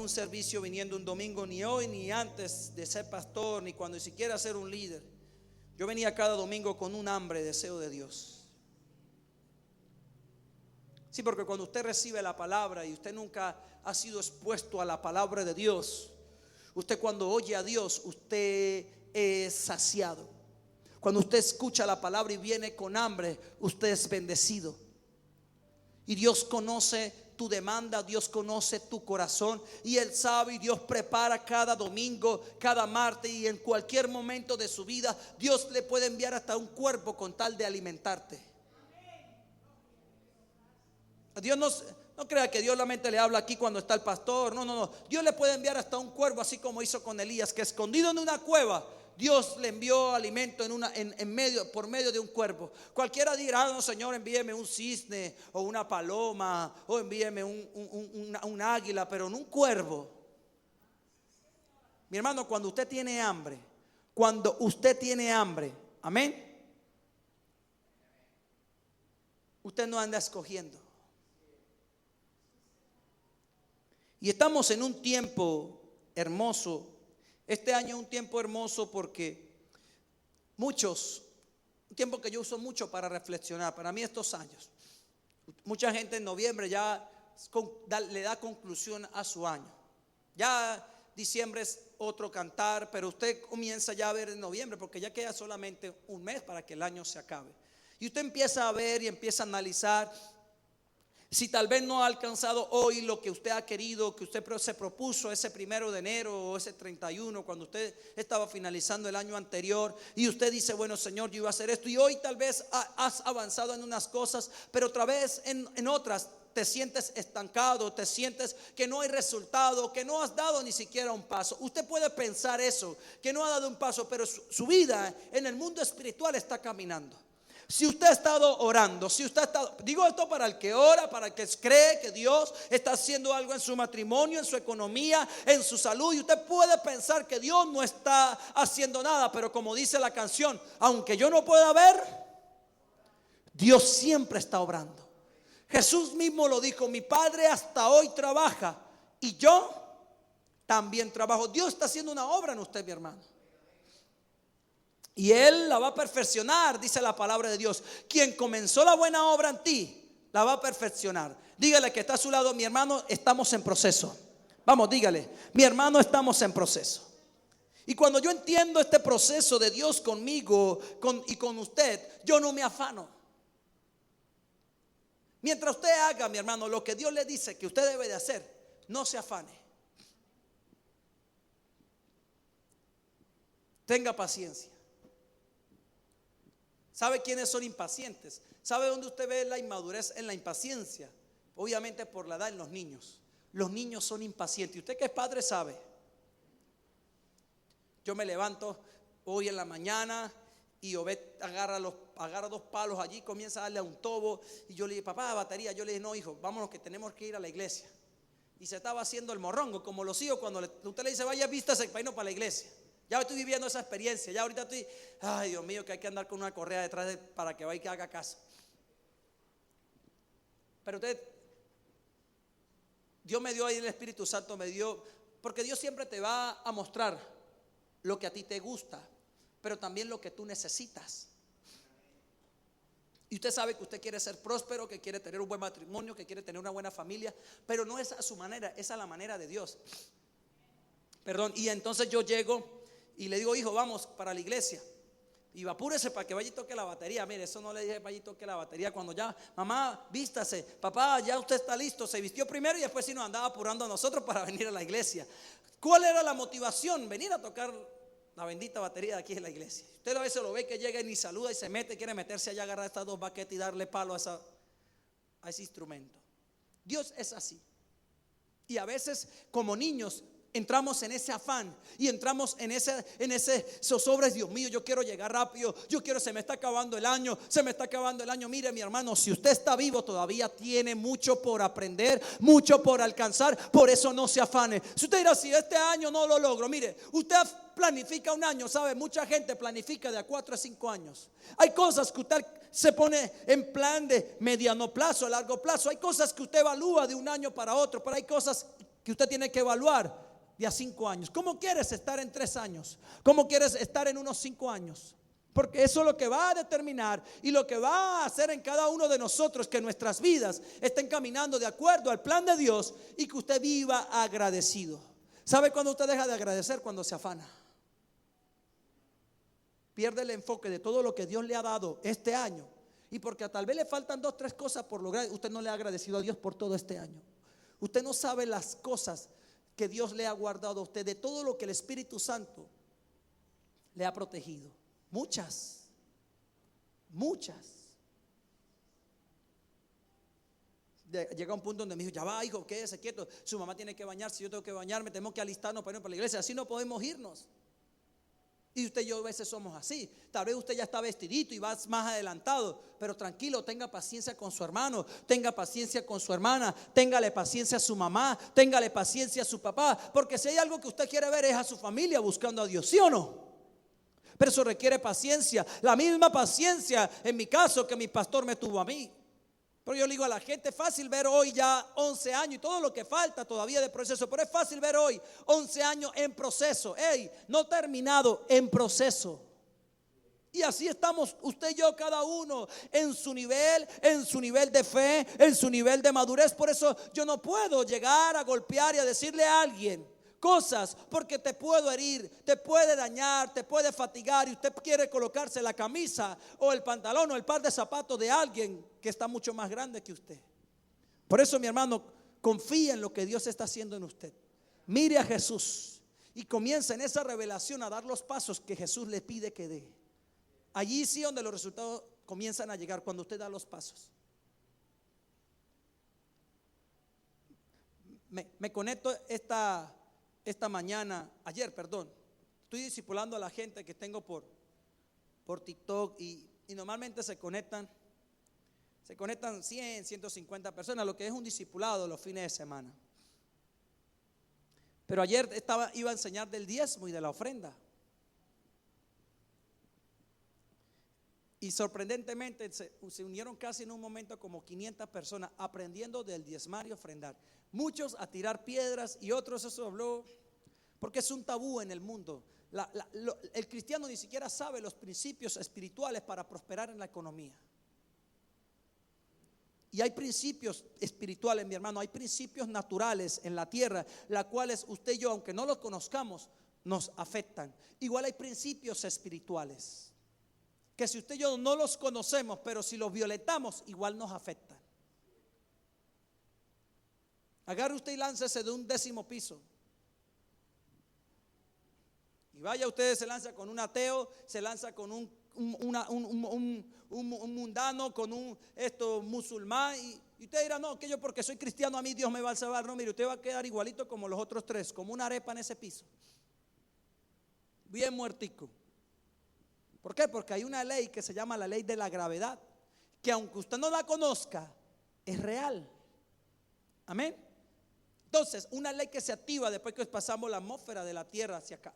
un servicio viniendo un domingo, ni hoy, ni antes de ser pastor, ni cuando siquiera ser un líder. Yo venía cada domingo con un hambre, deseo de Dios. Sí, porque cuando usted recibe la palabra y usted nunca ha sido expuesto a la palabra de Dios, usted cuando oye a Dios, usted es saciado. Cuando usted escucha la palabra y viene con hambre, usted es bendecido. Y Dios conoce tu demanda, Dios conoce tu corazón y Él sabe, y Dios prepara cada domingo, cada martes y en cualquier momento de su vida. Dios le puede enviar hasta un cuervo con tal de alimentarte. Dios no crea que Dios solamente le habla aquí cuando está el pastor. No. Dios le puede enviar hasta un cuervo, así como hizo con Elías, que escondido en una cueva, Dios le envió alimento por medio de un cuervo. Cualquiera dirá: no, Señor, envíeme un cisne o una paloma, o envíeme un águila, pero no un cuervo. Mi hermano, cuando usted tiene hambre, amén, usted no anda escogiendo. Y estamos en un tiempo hermoso. Este año es un tiempo hermoso porque un tiempo que yo uso mucho para reflexionar. Para mí estos años, mucha gente en noviembre ya le da conclusión a su año. Ya diciembre es otro cantar, pero usted comienza ya a ver en noviembre, porque ya queda solamente un mes para que el año se acabe. Y usted empieza a ver y empieza a analizar si tal vez no ha alcanzado hoy lo que usted ha querido, que usted se propuso ese 1 de enero o ese 31, cuando usted estaba finalizando el año anterior, y usted dice: bueno, Señor, yo iba a hacer esto, y hoy tal vez has avanzado en unas cosas, pero otra vez en otras te sientes estancado, te sientes que no hay resultado, que no has dado ni siquiera un paso. Usted puede pensar eso, que no ha dado un paso, pero su vida en el mundo espiritual está caminando. Si usted ha estado orando, digo esto para el que ora, para el que cree que Dios está haciendo algo en su matrimonio, en su economía, en su salud, y usted puede pensar que Dios no está haciendo nada, pero como dice la canción, aunque yo no pueda ver, Dios siempre está obrando. Jesús mismo lo dijo: mi Padre hasta hoy trabaja y yo también trabajo. Dios está haciendo una obra en usted, mi hermano, y Él la va a perfeccionar, dice la palabra de Dios. Quien comenzó la buena obra en ti, la va a perfeccionar. Dígale que está a su lado: mi hermano, estamos en proceso. Vamos, dígale: mi hermano, estamos en proceso. Y cuando yo entiendo este proceso de Dios conmigo y con usted, yo no me afano. Mientras usted haga, mi hermano, lo que Dios le dice que usted debe de hacer, no se afane. Tenga paciencia. ¿Sabe quiénes son impacientes? ¿Sabe dónde usted ve la inmadurez en la impaciencia? Obviamente por la edad, en los niños. Los niños son impacientes. Y usted que es padre sabe. Yo me levanto hoy en la mañana y Obed agarra 2 palos allí, comienza a darle a un tobo. Y yo le dije: papá, batería. Yo le dije: no, hijo, vámonos que tenemos que ir a la iglesia. Y se estaba haciendo el morrongo, como los hijos cuando usted le dice: vaya, vístase el peino para la iglesia. Ya estoy viviendo esa experiencia. Ya ahorita estoy: ay, Dios mío, que hay que andar con una correa detrás para que vaya y que haga caso. Pero Dios me dio ahí, el Espíritu Santo me dio, porque Dios siempre te va a mostrar lo que a ti te gusta, pero también lo que tú necesitas. Y usted sabe que usted quiere ser próspero, que quiere tener un buen matrimonio, que quiere tener una buena familia, pero no es a su manera, es a la manera de Dios. Perdón. Y entonces yo llego y le digo: hijo, vamos para la iglesia. Y apúrese para que vaya y toque la batería. Mire, eso no le dije: vaya y toque la batería. Cuando ya, mamá, vístase, papá, ya usted está listo. Se vistió primero y después sí nos andaba apurando a nosotros para venir a la iglesia. ¿Cuál era la motivación? Venir a tocar la bendita batería de aquí en la iglesia. Usted a veces lo ve que llega y ni saluda y se mete, quiere meterse allá, agarrar estas 2 baquetas y darle palo a ese instrumento. Dios es así. Y a veces como niños entramos en ese afán y entramos en ese zozobra. Dios mío, yo quiero llegar rápido, se me está acabando el año, Mire, mi hermano, si usted está vivo todavía tiene mucho por aprender, mucho por alcanzar. Por eso no se afane. Si usted dirá: si este año no lo logro, mire, usted planifica un año, sabe, mucha gente planifica de a 4 a 5 años. Hay cosas que usted se pone en plan de mediano plazo, a largo plazo. Hay cosas que usted evalúa de un año para otro, pero hay cosas que usted tiene que evaluar de a 5 años. ¿Cómo quieres estar en 3 años? ¿Cómo quieres estar en unos 5 años? Porque eso es lo que va a determinar y lo que va a hacer en cada uno de nosotros que nuestras vidas estén caminando de acuerdo al plan de Dios y que usted viva agradecido. ¿Sabe cuándo usted deja de agradecer? Cuando se afana. Pierde el enfoque de todo lo que Dios le ha dado este año. Y porque tal vez le faltan 2, 3 cosas por lograr, usted no le ha agradecido a Dios por todo este año. Usted no sabe las cosas que Dios le ha guardado a usted, de todo lo que el Espíritu Santo le ha protegido. Muchas. Llega un punto donde me dijo: ya va, hijo, quédese quieto, su mamá tiene que bañarse, yo tengo que bañarme, tenemos que alistarnos para irnos para la iglesia, así no podemos irnos. Y usted y yo a veces somos así. Tal vez usted ya está vestidito y va más adelantado, pero tranquilo, tenga paciencia con su hermano, tenga paciencia con su hermana, téngale paciencia a su mamá, téngale paciencia a su papá, porque si hay algo que usted quiere ver es a su familia buscando a Dios, ¿sí o no? Pero eso requiere paciencia, la misma paciencia en mi caso que mi pastor me tuvo a mí. Pero yo le digo a la gente: es fácil ver hoy ya 11 años y todo lo que falta todavía de proceso, pero es fácil ver hoy 11 años en proceso, no terminado, en proceso. Y así estamos usted y yo, cada uno en su nivel de fe, en su nivel de madurez. Por eso yo no puedo llegar a golpear y a decirle a alguien cosas, porque te puedo herir, te puede dañar, te puede fatigar, y usted quiere colocarse la camisa o el pantalón o el par de zapatos de alguien que está mucho más grande que usted. Por eso, mi hermano, confía en lo que Dios está haciendo en usted. Mire a Jesús y comienza en esa revelación a dar los pasos que Jesús le pide que dé. Allí sí donde los resultados comienzan a llegar, cuando usted da los pasos. Me conecto ayer, estoy discipulando a la gente que tengo por TikTok y normalmente se conectan 100, 150 personas, lo que es un discipulado los fines de semana. Pero ayer iba a enseñar del diezmo y de la ofrenda. Y sorprendentemente se unieron casi en un momento como 500 personas aprendiendo del diezmar y ofrendar. Muchos a tirar piedras y otros, eso habló, porque es un tabú en el mundo. El cristiano ni siquiera sabe los principios espirituales para prosperar en la economía. Y hay principios espirituales, mi hermano, hay principios naturales en la tierra, las cuales usted y yo, aunque no los conozcamos, nos afectan. Igual hay principios espirituales que si usted y yo no los conocemos, pero si los violentamos, igual nos afectan. Agarre usted y láncese de un 10º piso. Y vaya usted, se lanza con un ateo, se lanza con un mundano, con un musulmán. Y usted dirá: no, que yo porque soy cristiano a mí Dios me va a salvar. No, mire, usted va a quedar igualito como los otros 3, como una arepa en ese piso, bien muertico. ¿Por qué? Porque hay una ley que se llama la ley de la gravedad, que aunque usted no la conozca, es real. Amén. Entonces, una ley que se activa después que pasamos la atmósfera de la tierra hacia acá.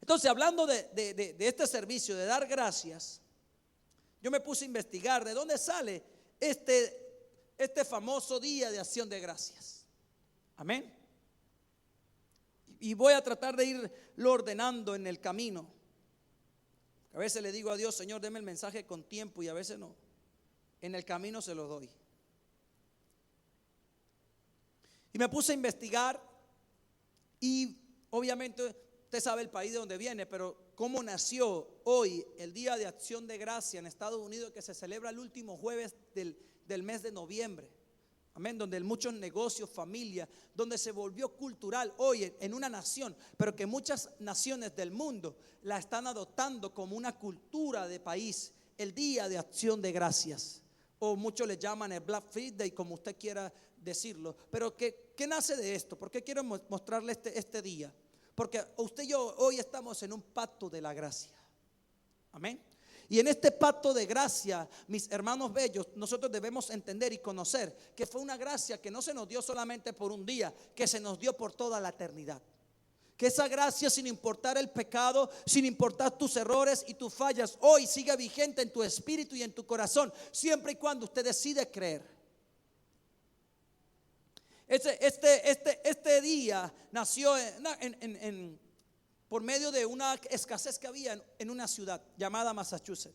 Entonces, hablando de este servicio, de dar gracias, yo me puse a investigar de dónde sale este famoso día de acción de gracias. Amén. Y voy a tratar de irlo ordenando en el camino. A veces le digo a Dios: Señor, deme el mensaje con tiempo, y a veces no. En el camino se lo doy. Y me puse a investigar, y obviamente usted sabe el país de donde viene, pero cómo nació hoy el Día de Acción de Gracia en Estados Unidos, que se celebra el último jueves del mes de noviembre. Amén, donde muchos negocios, familias, donde se volvió cultural hoy en una nación, pero que muchas naciones del mundo la están adoptando como una cultura de país, el Día de Acción de Gracias, o muchos le llaman el Black Friday, como usted quiera decirlo. Pero ¿qué nace de esto? ¿Por qué quiero mostrarle este día? Porque usted y yo hoy estamos en un pacto de la gracia. Amén. Y en este pacto de gracia, mis hermanos bellos, nosotros debemos entender y conocer que fue una gracia que no se nos dio solamente por un día, que se nos dio por toda la eternidad. Que esa gracia, sin importar el pecado, sin importar tus errores y tus fallas, hoy sigue vigente en tu espíritu y en tu corazón, siempre y cuando usted decide creer. Este día nació por medio de una escasez que había en una ciudad llamada Massachusetts.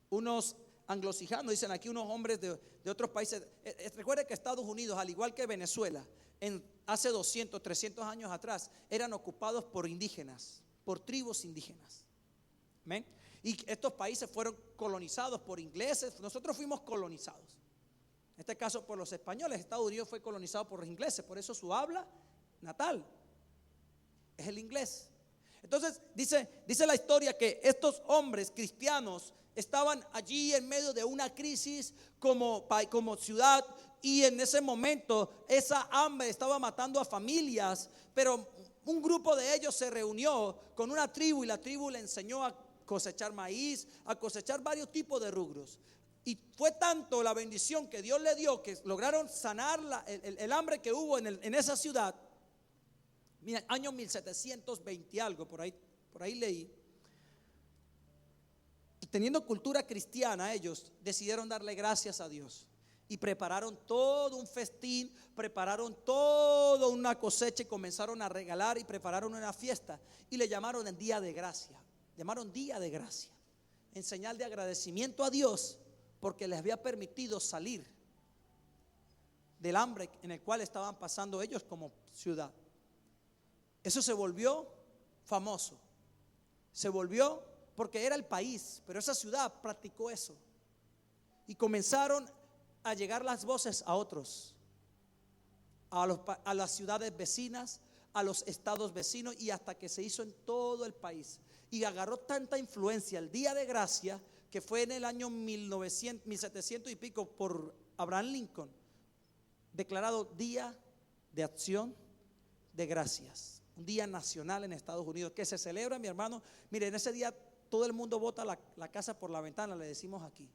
Unos anglosijanos, dicen aquí, unos hombres de otros países. Recuerde que Estados Unidos, al igual que Venezuela, hace 200, 300 años atrás, eran ocupados por indígenas, por tribus indígenas. ¿Amén? Y estos países fueron colonizados por ingleses. Nosotros fuimos colonizados, en este caso por los españoles. Estados Unidos fue colonizado por los ingleses, por eso su habla natal es el inglés. Entonces dice la historia que estos hombres cristianos estaban allí en medio de una crisis como ciudad, y en ese momento esa hambre estaba matando a familias, pero un grupo de ellos se reunió con una tribu y la tribu le enseñó a cosechar maíz, a cosechar varios tipos de rubros. Y fue tanto la bendición que Dios le dio que lograron sanar el hambre que hubo en esa ciudad. Mira, año 1720 algo, por ahí leí. Y teniendo cultura cristiana, ellos decidieron darle gracias a Dios y prepararon todo un festín, prepararon toda una cosecha y comenzaron a regalar y prepararon una fiesta y le llamaron el Día de Gracia. Llamaron Día de Gracia en señal de agradecimiento a Dios porque les había permitido salir del hambre en el cual estaban pasando ellos como ciudad. Eso se volvió famoso, se volvió porque era el país, pero esa ciudad practicó eso y comenzaron a llegar las voces a otros, a las ciudades vecinas, a los estados vecinos, y hasta que se hizo en todo el país y agarró tanta influencia el Día de Gracia que fue en el año 1700 y pico por Abraham Lincoln declarado Día de Acción de Gracias, un día nacional en Estados Unidos que se celebra, mi hermano. Mire, en ese día todo el mundo bota la casa por la ventana, le decimos aquí.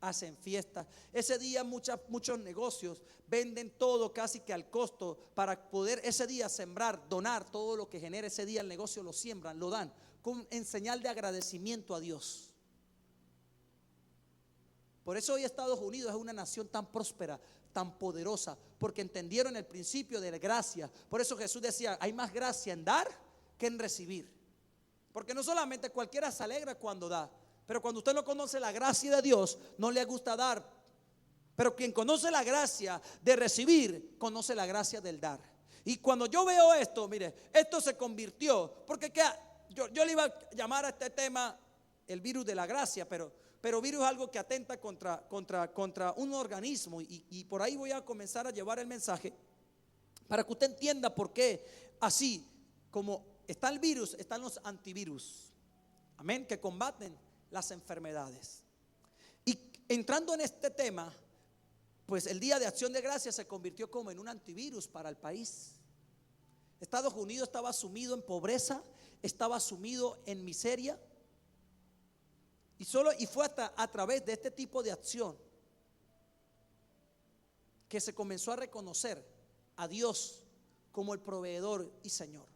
Hacen fiestas. Ese día muchos negocios venden todo casi que al costo para poder ese día sembrar, donar todo lo que genera ese día el negocio, lo siembran, lo dan en señal de agradecimiento a Dios. Por eso hoy Estados Unidos es una nación tan próspera, tan poderosa, porque entendieron el principio de la gracia. Por eso Jesús decía, hay más gracia en dar que en recibir. Porque no solamente cualquiera se alegra cuando da, pero cuando usted no conoce la gracia de Dios, no le gusta dar. Pero quien conoce la gracia de recibir, conoce la gracia del dar. Y cuando yo veo esto, mire, esto se convirtió, porque yo le iba a llamar a este tema el virus de la gracia, pero virus es algo que atenta contra un organismo, y por ahí voy a comenzar a llevar el mensaje para que usted entienda por qué así como está el virus, están los antivirus, amén, que combaten las enfermedades. Y entrando en este tema, pues el Día de Acción de Gracias se convirtió como en un antivirus para el país. Estados Unidos estaba sumido en pobreza, estaba sumido en miseria, y fue hasta a través de este tipo de acción que se comenzó a reconocer a Dios como el proveedor y Señor.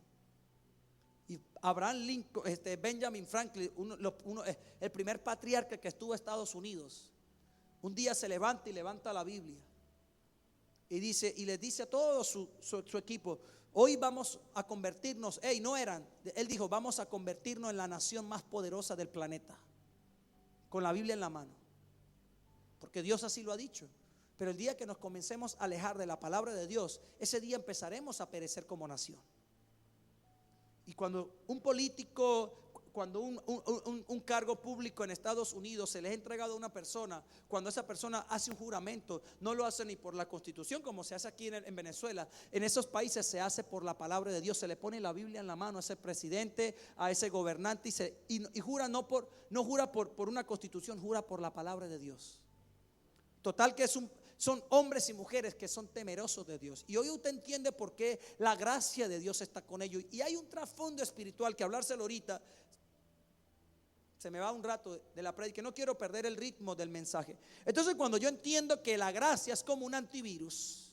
Y Abraham Lincoln, Benjamin Franklin, el primer patriarca que estuvo en Estados Unidos, un día se levanta y levanta la Biblia y les dice a todo su equipo: hoy vamos a convertirnos, él dijo, vamos a convertirnos en la nación más poderosa del planeta, con la Biblia en la mano, porque Dios así lo ha dicho. Pero el día que nos comencemos a alejar de la palabra de Dios, ese día empezaremos a perecer como nación. Y cuando un político, cuando un cargo público en Estados Unidos se les ha entregado a una persona, cuando esa persona hace un juramento, no lo hace ni por la Constitución como se hace aquí en Venezuela. En esos países se hace por la palabra de Dios. Se le pone la Biblia en la mano a ese presidente, a ese gobernante, y jura no jura por una Constitución, jura por la palabra de Dios. Total que son hombres y mujeres que son temerosos de Dios. Y hoy usted entiende por qué la gracia de Dios está con ellos. Y hay un trasfondo espiritual que hablárselo ahorita se me va un rato de la prédica, no quiero perder el ritmo del mensaje. Entonces, cuando yo entiendo que la gracia es como un antivirus,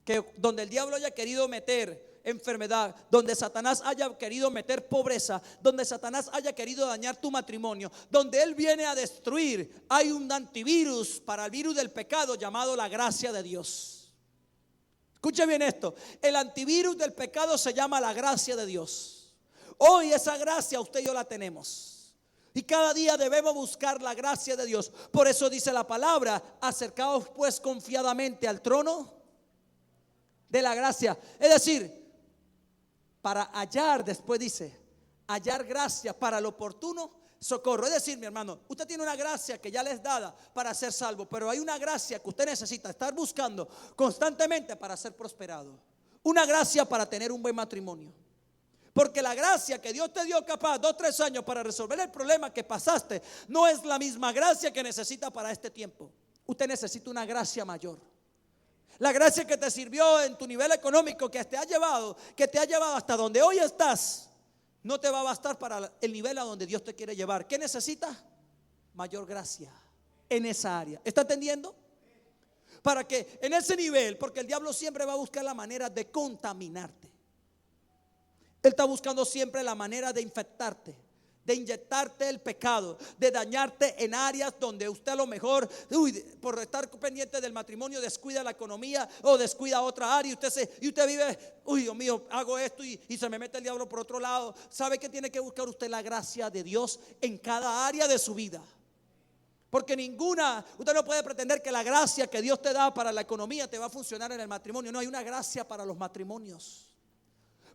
que donde el diablo haya querido meter enfermedad, donde Satanás haya querido meter pobreza, donde Satanás haya querido dañar tu matrimonio, donde él viene a destruir, hay un antivirus para el virus del pecado llamado la gracia de Dios. Escuche bien esto, el antivirus del pecado se llama la gracia de Dios. Hoy esa gracia usted y yo la tenemos, y cada día debemos buscar la gracia de Dios. Por eso dice la palabra: acercaos pues confiadamente al trono de la gracia. Es decir, para hallar, después dice, hallar gracia para el oportuno socorro. Es decir, mi hermano, usted tiene una gracia que ya le es dada para ser salvo, pero hay una gracia que usted necesita estar buscando constantemente para ser prosperado. Una gracia para tener un buen matrimonio. Porque la gracia que Dios te dio capaz 2 o 3 años para resolver el problema que pasaste no es la misma gracia que necesita para este tiempo. Usted necesita una gracia mayor. La gracia que te sirvió en tu nivel económico, que te ha llevado hasta donde hoy estás, no te va a bastar para el nivel a donde Dios te quiere llevar. ¿Qué necesitas? Mayor gracia en esa área. ¿Está entendiendo? Para que en ese nivel, porque el diablo siempre va a buscar la manera de contaminarte. Él está buscando siempre la manera de infectarte, de inyectarte el pecado, de dañarte en áreas donde usted a lo mejor, por estar pendiente del matrimonio, descuida la economía o descuida otra área, y usted vive, Dios mío, hago esto y se me mete el diablo por otro lado. ¿Sabe que tiene que buscar usted? La gracia de Dios en cada área de su vida. Porque usted no puede pretender que la gracia que Dios te da para la economía te va a funcionar en el matrimonio. No, hay una gracia para los matrimonios.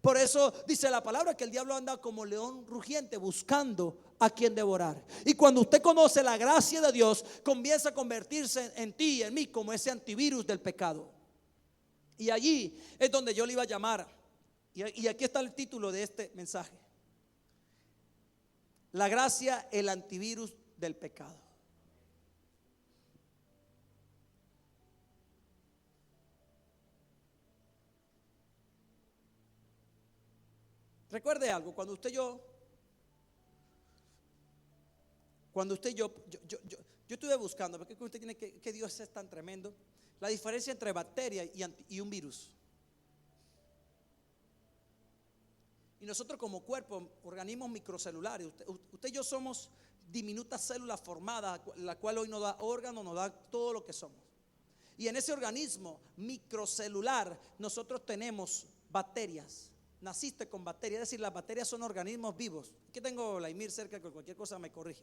Por eso dice la palabra que el diablo anda como león rugiente buscando a quien devorar. Y cuando usted conoce la gracia de Dios, comienza a convertirse en ti y en mí como ese antivirus del pecado. Y allí es donde yo le iba a llamar, y aquí está el título de este mensaje: la gracia, el antivirus del pecado. Recuerde algo, cuando usted y yo estuve buscando, porque usted tiene que Dios es tan tremendo, la diferencia entre bacteria y un virus. Y nosotros como cuerpo, organismos microcelulares, usted y yo somos diminutas células formadas, la cual hoy nos da órganos, nos da todo lo que somos. Y en ese organismo microcelular nosotros tenemos bacterias. Naciste con bacterias, es decir, las bacterias son organismos vivos. Aquí tengo la IMIR cerca, que cualquier cosa me corrige.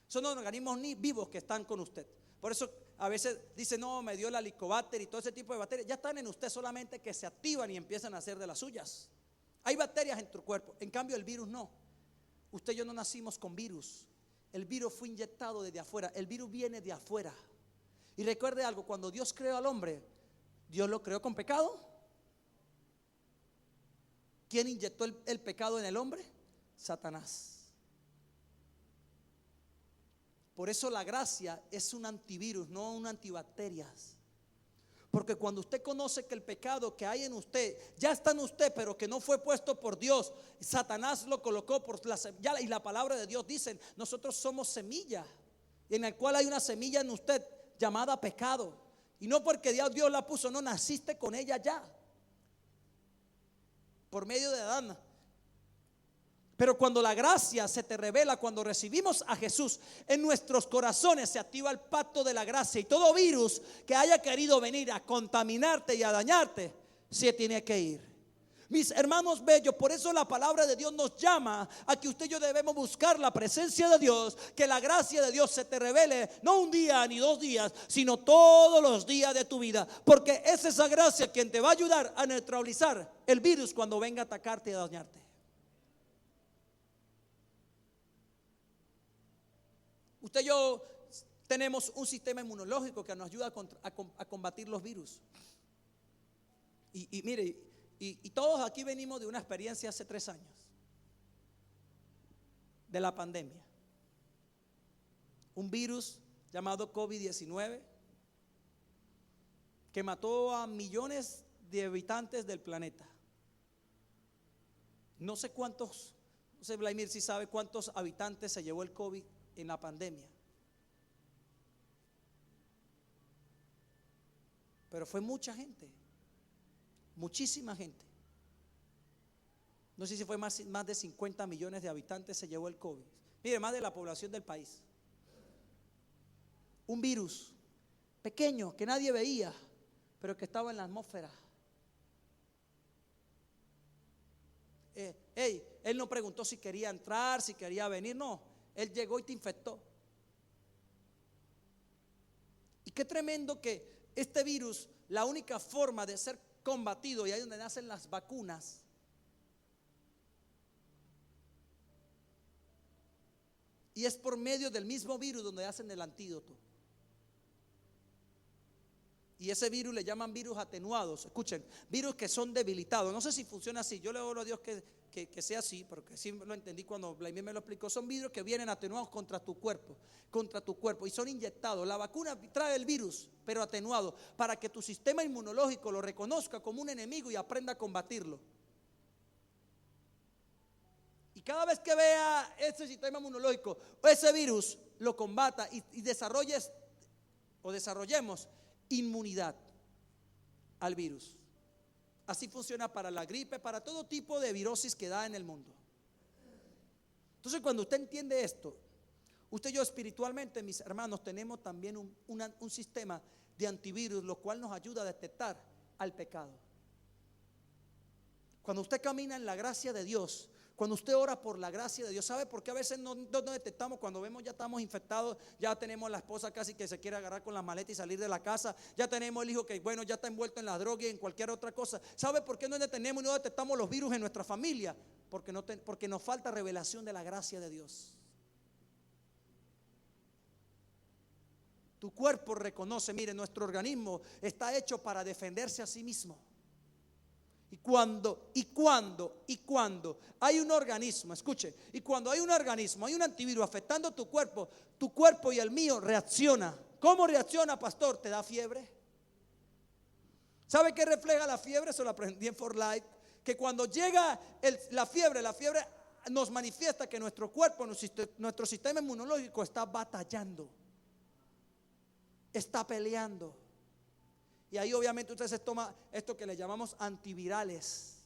Son organismos vivos que están con usted. Por eso a veces dice: no, me dio la Helicobacter y todo ese tipo de bacterias. Ya están en usted, solamente que se activan y empiezan a hacer de las suyas. Hay bacterias en tu cuerpo, en cambio el virus no. Usted y yo no nacimos con virus. El virus fue inyectado desde afuera. El virus viene de afuera. Y recuerde algo, cuando Dios creó al hombre, ¿Dios lo creó con pecado? ¿Quién inyectó el pecado en el hombre? Satanás. Por eso la gracia es un antivirus, no un antibacterias. Porque cuando usted conoce que el pecado que hay en usted ya está en usted, pero que no fue puesto por Dios, Satanás lo colocó por la semilla. Y la palabra de Dios dice: nosotros somos semilla, en el cual hay una semilla en usted llamada pecado. Y no porque Dios la puso, no, naciste con ella ya, por medio de Adán. Pero cuando la gracia se te revela, cuando recibimos a Jesús en nuestros corazones, se activa el pacto de la gracia. Y todo virus que haya querido venir a contaminarte y a dañarte, se tiene que ir. Mis hermanos bellos, por eso la palabra de Dios nos llama a que usted y yo debemos buscar la presencia de Dios, que la gracia de Dios se te revele, no un día ni 2 días, sino todos los días de tu vida. Porque es esa gracia quien te va a ayudar a neutralizar el virus cuando venga a atacarte y a dañarte. Usted y yo tenemos un sistema inmunológico que nos ayuda a combatir los virus. Y mire, y todos aquí venimos de una experiencia hace 3 años, de la pandemia. Un virus llamado COVID-19 que mató a millones de habitantes del planeta. No sé cuántos, no sé, Vladimir, si sabe cuántos habitantes se llevó el COVID en la pandemia. Pero fue mucha gente, muchísima gente. No sé si fue más de 50 millones de habitantes se llevó el COVID. Mire, más de la población del país. Un virus pequeño que nadie veía, pero que estaba en la atmósfera. Él no preguntó si quería entrar, si quería venir, no. Él llegó y te infectó. Y qué tremendo que este virus, la única forma de ser combatido, y ahí es donde nacen las vacunas, y es por medio del mismo virus donde hacen el antídoto. Y ese virus le llaman virus atenuados. Escuchen, virus que son debilitados. No sé si funciona así. Yo le oro a Dios que sea así, porque sí lo entendí cuando Vladimir me lo explicó. Son virus que vienen atenuados contra tu cuerpo, y son inyectados. La vacuna trae el virus, pero atenuado, para que tu sistema inmunológico lo reconozca como un enemigo y aprenda a combatirlo. Y cada vez que vea ese sistema inmunológico o ese virus, lo combata y desarrollemos inmunidad al virus. Así funciona para la gripe, para todo tipo de virosis que da en el mundo. Entonces, cuando usted entiende esto, usted y yo espiritualmente, mis hermanos, tenemos también un sistema de antivirus, lo cual nos ayuda a detectar al pecado. Cuando usted camina en la gracia de Dios, cuando usted ora por la gracia de Dios, ¿sabe por qué a veces no detectamos? Cuando vemos ya estamos infectados, ya tenemos la esposa casi que se quiere agarrar con la maleta y salir de la casa, ya tenemos el hijo que bueno, ya está envuelto en la droga y en cualquier otra cosa. ¿Sabe por qué no detenemos y no detectamos los virus en nuestra familia? Porque nos falta revelación de la gracia de Dios. Tu cuerpo reconoce, mire, nuestro organismo está hecho para defenderse a sí mismo. Y cuando hay un organismo, escuche, y cuando hay un organismo, hay un antivirus afectando tu cuerpo y el mío reacciona. ¿Cómo reacciona, pastor? ¿Te da fiebre? ¿Sabe qué refleja la fiebre? Eso lo aprendí en For Life. Que cuando llega la fiebre nos manifiesta que nuestro cuerpo, nuestro sistema inmunológico está batallando, está peleando. Y ahí obviamente usted se toma esto que le llamamos antivirales,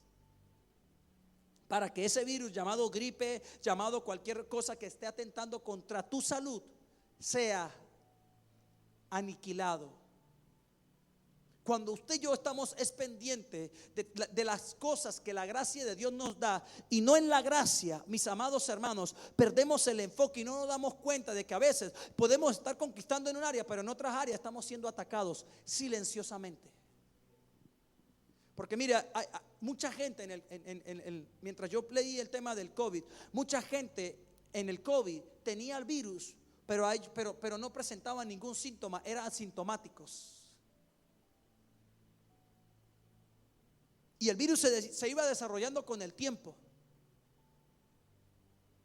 para que ese virus llamado gripe, llamado cualquier cosa que esté atentando contra tu salud, sea aniquilado. Cuando usted y yo estamos pendientes de las cosas que la gracia de Dios nos da, y no en la gracia, mis amados hermanos, perdemos el enfoque y no nos damos cuenta de que a veces podemos estar conquistando en un área, pero en otras áreas estamos siendo atacados silenciosamente. Porque mira, hay mucha gente mientras yo leí el tema del COVID, mucha gente en el COVID tenía el virus, pero no presentaban ningún síntoma, eran asintomáticos. Y el virus se iba desarrollando con el tiempo.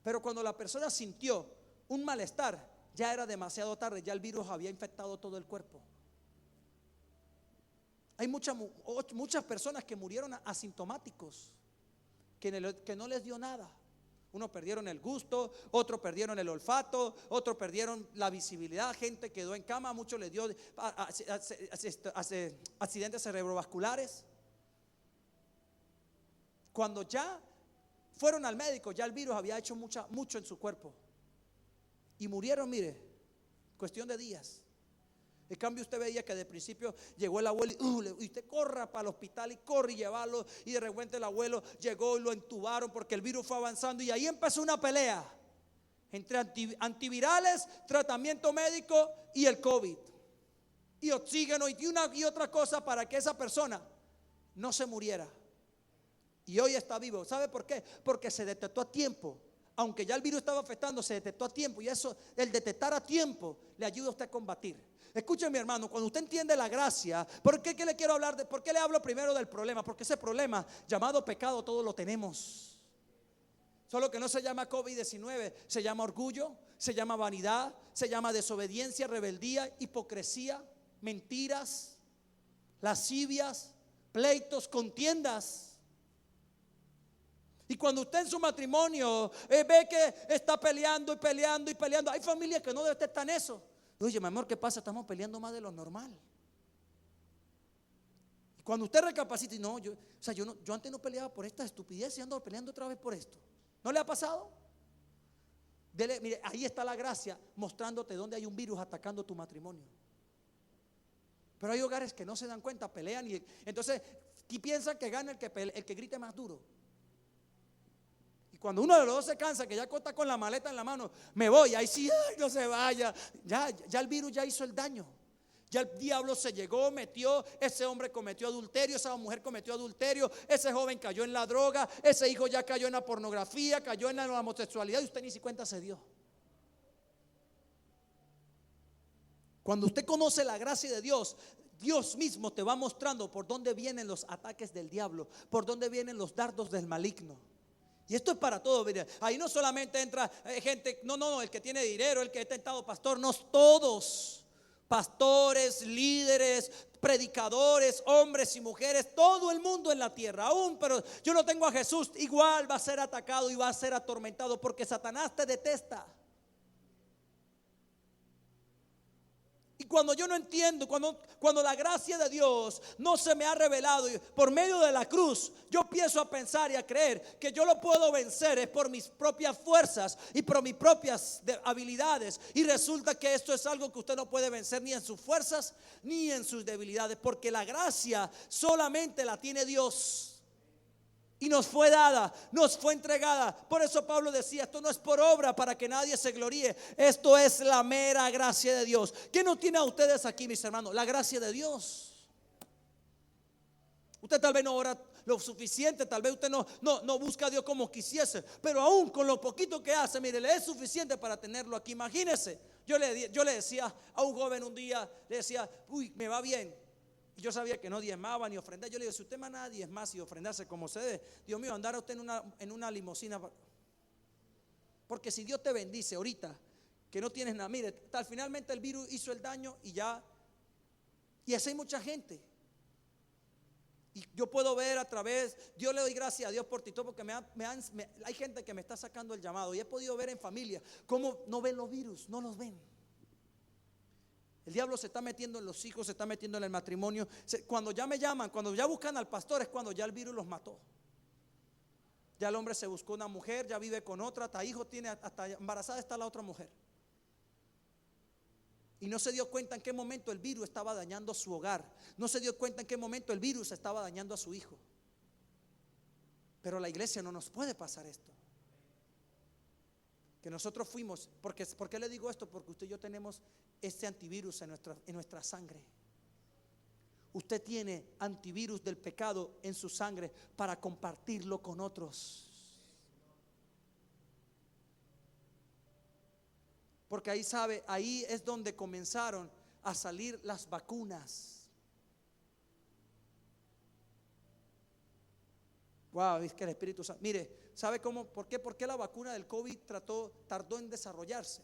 Pero cuando la persona sintió un malestar, ya era demasiado tarde, ya el virus había infectado todo el cuerpo. Hay muchas personas que murieron asintomáticos, que no les dio nada. Unos perdieron el gusto, otros perdieron el olfato, otros perdieron la visibilidad, gente quedó en cama, muchos les dio accidentes cerebrovasculares. Cuando ya fueron al médico, ya el virus había hecho mucho en su cuerpo y murieron, mire, cuestión de días. En cambio usted veía que de principio llegó el abuelo y usted corra para el hospital y corre y llevarlo, y de repente el abuelo llegó y lo entubaron porque el virus fue avanzando, y ahí empezó una pelea entre antivirales, tratamiento médico y el COVID, y oxígeno y una y otra cosa para que esa persona no se muriera. Y hoy está vivo. ¿Sabe por qué? Porque se detectó a tiempo. Aunque ya el virus estaba afectando, se detectó a tiempo. Y eso, el detectar a tiempo, le ayuda a usted a combatir. Escuche, mi hermano, cuando usted entiende la gracia, ¿por qué le quiero hablar por qué le hablo primero del problema? Porque ese problema llamado pecado todos lo tenemos. Solo que no se llama COVID-19, se llama orgullo, se llama vanidad, se llama desobediencia, rebeldía, hipocresía, mentiras, lascivias, pleitos, contiendas. Y cuando usted en su matrimonio ve que está peleando y peleando y peleando, hay familias que no detectan eso. Oye, mi amor, ¿qué pasa? Estamos peleando más de lo normal. Cuando usted recapacita y no, yo antes no peleaba por esta estupidez y ando peleando otra vez por esto. ¿No le ha pasado? Mire, ahí está la gracia mostrándote dónde hay un virus atacando tu matrimonio. Pero hay hogares que no se dan cuenta, pelean y entonces y piensan que gana el que grite más duro. Y cuando uno de los dos se cansa, que ya está con la maleta en la mano, me voy, ahí sí, ay, no se vaya. Ya el virus ya hizo el daño. Ya el diablo se llegó, metió, ese hombre cometió adulterio, esa mujer cometió adulterio, ese joven cayó en la droga, ese hijo ya cayó en la pornografía, cayó en la homosexualidad y usted ni si cuenta se dio. Cuando usted conoce la gracia de Dios, Dios mismo te va mostrando por dónde vienen los ataques del diablo, por dónde vienen los dardos del maligno. Y esto es para todos. Ahí no solamente entra gente, no, el que tiene dinero, el que es tentado pastor, no, todos. Pastores, líderes, predicadores, hombres y mujeres, todo el mundo en la tierra, aún, pero yo no tengo a Jesús, igual va a ser atacado y va a ser atormentado porque Satanás te detesta. Y cuando yo no entiendo, cuando la gracia de Dios no se me ha revelado por medio de la cruz, yo empiezo a pensar y a creer que yo lo puedo vencer es por mis propias fuerzas y por mis propias habilidades. Y resulta que esto es algo que usted no puede vencer ni en sus fuerzas ni en sus debilidades, porque la gracia solamente la tiene Dios. Y nos fue dada, nos fue entregada. Por eso Pablo decía, esto no es por obra para que nadie se gloríe. Esto es la mera gracia de Dios. ¿Qué no tiene a ustedes aquí, mis hermanos? La gracia de Dios. Usted tal vez no ora lo suficiente, tal vez usted no busca a Dios como quisiese, pero aún con lo poquito que hace, mire, le es suficiente para tenerlo aquí. Imagínese, yo le decía a un joven un día, le decía, uy, me va bien. Y yo sabía que no diezmaba ni ofrendaba. Yo le digo, si usted manda a diezmar y ofrendarse como se debe, Dios mío, andar a usted en una limusina. Porque si Dios te bendice ahorita, que no tienes nada, mire, finalmente el virus hizo el daño y ya. Y así hay mucha gente. Y yo puedo ver a través, yo le doy gracias a Dios por Tito, porque hay gente que me está sacando el llamado. Y he podido ver en familia cómo no ven los virus, no los ven. El diablo se está metiendo en los hijos, se está metiendo en el matrimonio. Cuando ya me llaman, cuando ya buscan al pastor, es cuando ya el virus los mató. Ya el hombre se buscó una mujer, ya vive con otra, hasta hijos tiene, hasta embarazada está la otra mujer. Y no se dio cuenta en qué momento el virus estaba dañando su hogar. No se dio cuenta en qué momento el virus estaba dañando a su hijo. Pero la iglesia no nos puede pasar esto. Que nosotros fuimos, ¿por qué le digo esto? Porque usted y yo tenemos este antivirus en nuestra sangre. Usted tiene antivirus del pecado en su sangre para compartirlo con otros. Porque ahí es donde comenzaron a salir las vacunas. Wow, es que el Espíritu Santo, mire, ¿sabe cómo? ¿Por qué la vacuna del COVID tardó en desarrollarse?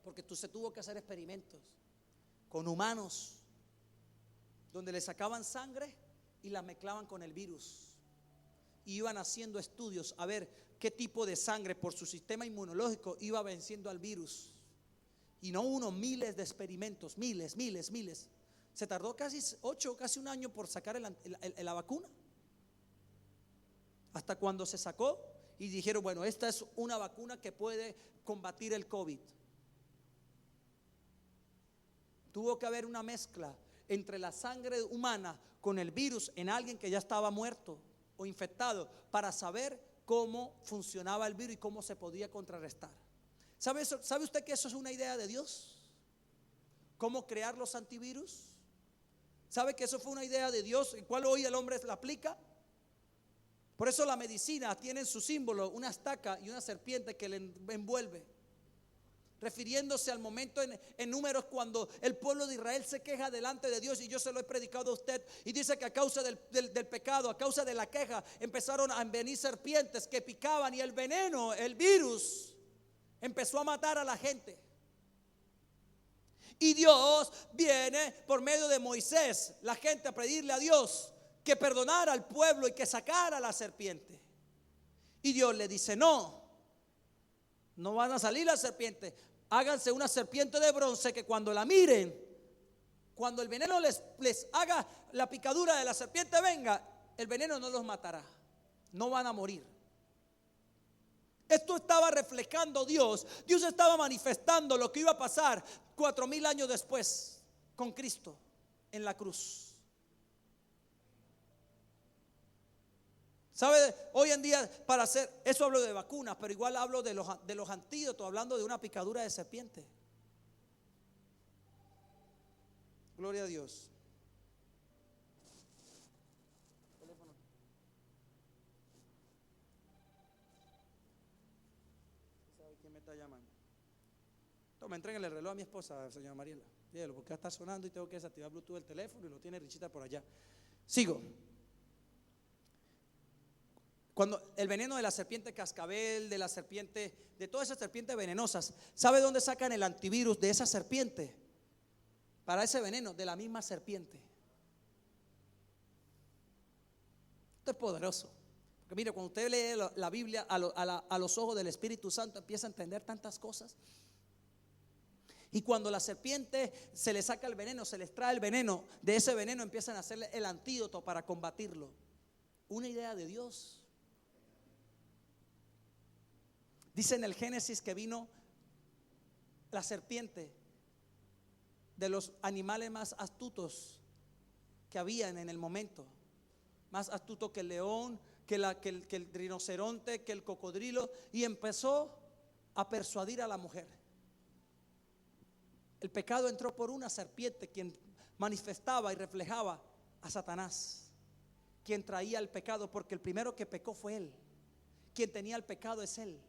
Porque se tuvo que hacer experimentos con humanos donde le sacaban sangre y la mezclaban con el virus. Y iban haciendo estudios a ver qué tipo de sangre por su sistema inmunológico iba venciendo al virus. Y no uno, miles de experimentos, miles. Se tardó casi un año por sacar la vacuna. Hasta cuando se sacó y dijeron, bueno, esta es una vacuna que puede combatir el COVID. Tuvo que haber una mezcla entre la sangre humana con el virus en alguien que ya estaba muerto o infectado para saber cómo funcionaba el virus y cómo se podía contrarrestar. ¿Sabe usted que eso es una idea de Dios? ¿Cómo crear los antivirus? ¿Sabe que eso fue una idea de Dios, en cual hoy el hombre la aplica? Por eso la medicina tiene en su símbolo una estaca y una serpiente que le envuelve, refiriéndose al momento en Números cuando el pueblo de Israel se queja delante de Dios. Y yo se lo he predicado a usted, y dice que a causa del pecado, a causa de la queja, empezaron a venir serpientes que picaban, y el veneno, el virus, empezó a matar a la gente. Y Dios viene por medio de Moisés, la gente, a pedirle a Dios que perdonara al pueblo y que sacara a la serpiente. Y Dios le dice, no van a salir las serpientes. Háganse una serpiente de bronce que cuando la miren, cuando el veneno les haga la picadura de la serpiente venga, el veneno no los matará, no van a morir. Esto estaba reflejando Dios. Dios estaba manifestando lo que iba a pasar 4000 años después con Cristo en la cruz. ¿Sabe? Hoy en día para hacer, eso hablo de vacunas, pero igual hablo de los antídotos, hablando de una picadura de serpiente. Gloria a Dios. ¿Sabe quién me está llamando? Toma, entreguen el reloj a mi esposa, señora Mariela. Dígalo, porque está sonando y tengo que desactivar Bluetooth del teléfono y lo tiene Richita por allá. Sigo. Cuando el veneno de la serpiente cascabel, de la serpiente, de todas esas serpientes venenosas, ¿sabe dónde sacan el antivirus de esa serpiente? Para ese veneno, de la misma serpiente. Esto es poderoso. Porque mire, cuando usted lee la Biblia a los ojos del Espíritu Santo, empieza a entender tantas cosas. Y cuando la serpiente se le saca el veneno, se le extrae el veneno, de ese veneno empiezan a hacerle el antídoto para combatirlo. Una idea de Dios. Dice en el Génesis que vino la serpiente, de los animales más astutos que habían en el momento, más astuto que el león, que el rinoceronte, que el cocodrilo, y empezó a persuadir a la mujer. El pecado entró por una serpiente, quien manifestaba y reflejaba a Satanás, quien traía el pecado, porque el primero que pecó fue él. Quien tenía el pecado es él.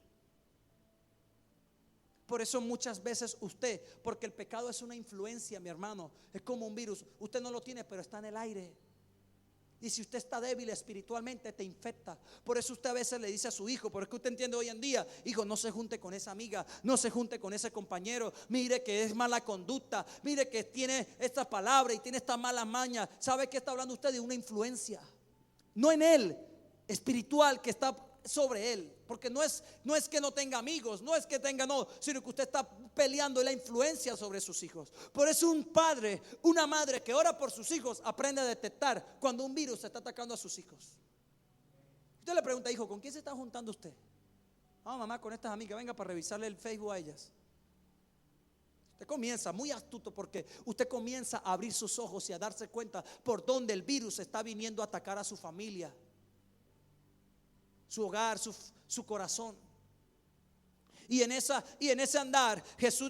Por eso muchas veces usted, porque el pecado es una influencia, mi hermano, es como un virus. Usted no lo tiene, pero está en el aire. Y si usted está débil espiritualmente, te infecta. Por eso usted a veces le dice a su hijo, porque usted entiende hoy en día: hijo, no se junte con esa amiga, no se junte con ese compañero. Mire que es mala conducta, mire que tiene esta palabra y tiene esta mala maña. ¿Sabe qué está hablando usted? De una influencia, no en él, espiritual, que está sobre él. Porque no es que no tenga amigos, no es que tenga, no, sino que usted está peleando la influencia sobre sus hijos. Por eso un padre, una madre que ora por sus hijos aprende a detectar cuando un virus está atacando a sus hijos. Usted le pregunta: hijo, ¿con quién se está juntando usted? Mamá, con estas amigas, venga para revisarle el Facebook a ellas. Usted comienza muy astuto, porque usted comienza a abrir sus ojos y a darse cuenta por dónde el virus está viniendo a atacar a su familia, su hogar, su corazón. Y en ese andar,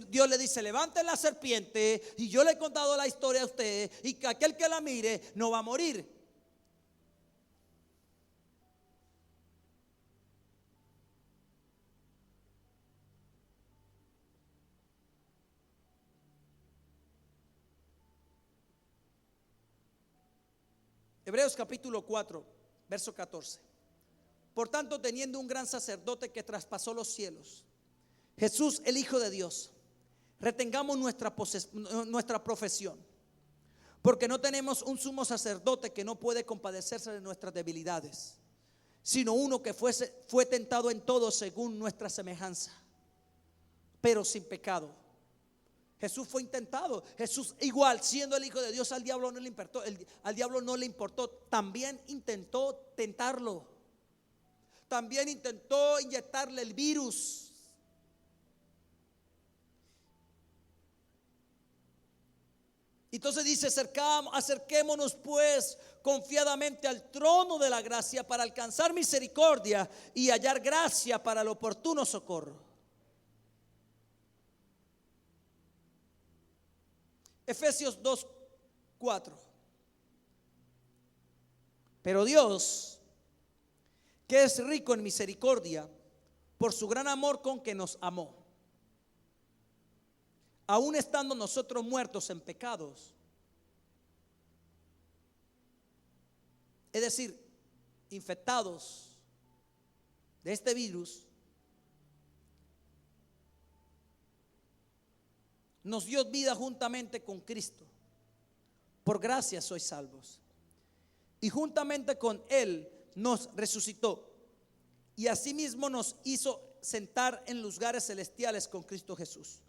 Dios le dice: levanten la serpiente, y yo le he contado la historia a usted, y que aquel que la mire no va a morir. Hebreos capítulo 4, verso 14. Por tanto, teniendo un gran sacerdote que traspasó los cielos, Jesús, el Hijo de Dios, retengamos nuestra profesión, porque no tenemos un sumo sacerdote que no puede compadecerse de nuestras debilidades, sino uno que fue tentado en todo según nuestra semejanza, pero sin pecado. Jesús fue intentado. Jesús, igual siendo el Hijo de Dios, al diablo no le importó. También intentó tentarlo. También intentó inyectarle el virus. Entonces dice: acerquémonos pues confiadamente al trono de la gracia para alcanzar misericordia y hallar gracia para el oportuno socorro. Efesios 2:4. Pero Dios, que es rico en misericordia, por su gran amor con que nos amó, aun estando nosotros muertos en pecados, es decir, infectados de este virus, nos dio vida juntamente con Cristo. Por gracia sois salvos. Y juntamente con Él nos resucitó, y asimismo nos hizo sentar en lugares celestiales con Cristo Jesús,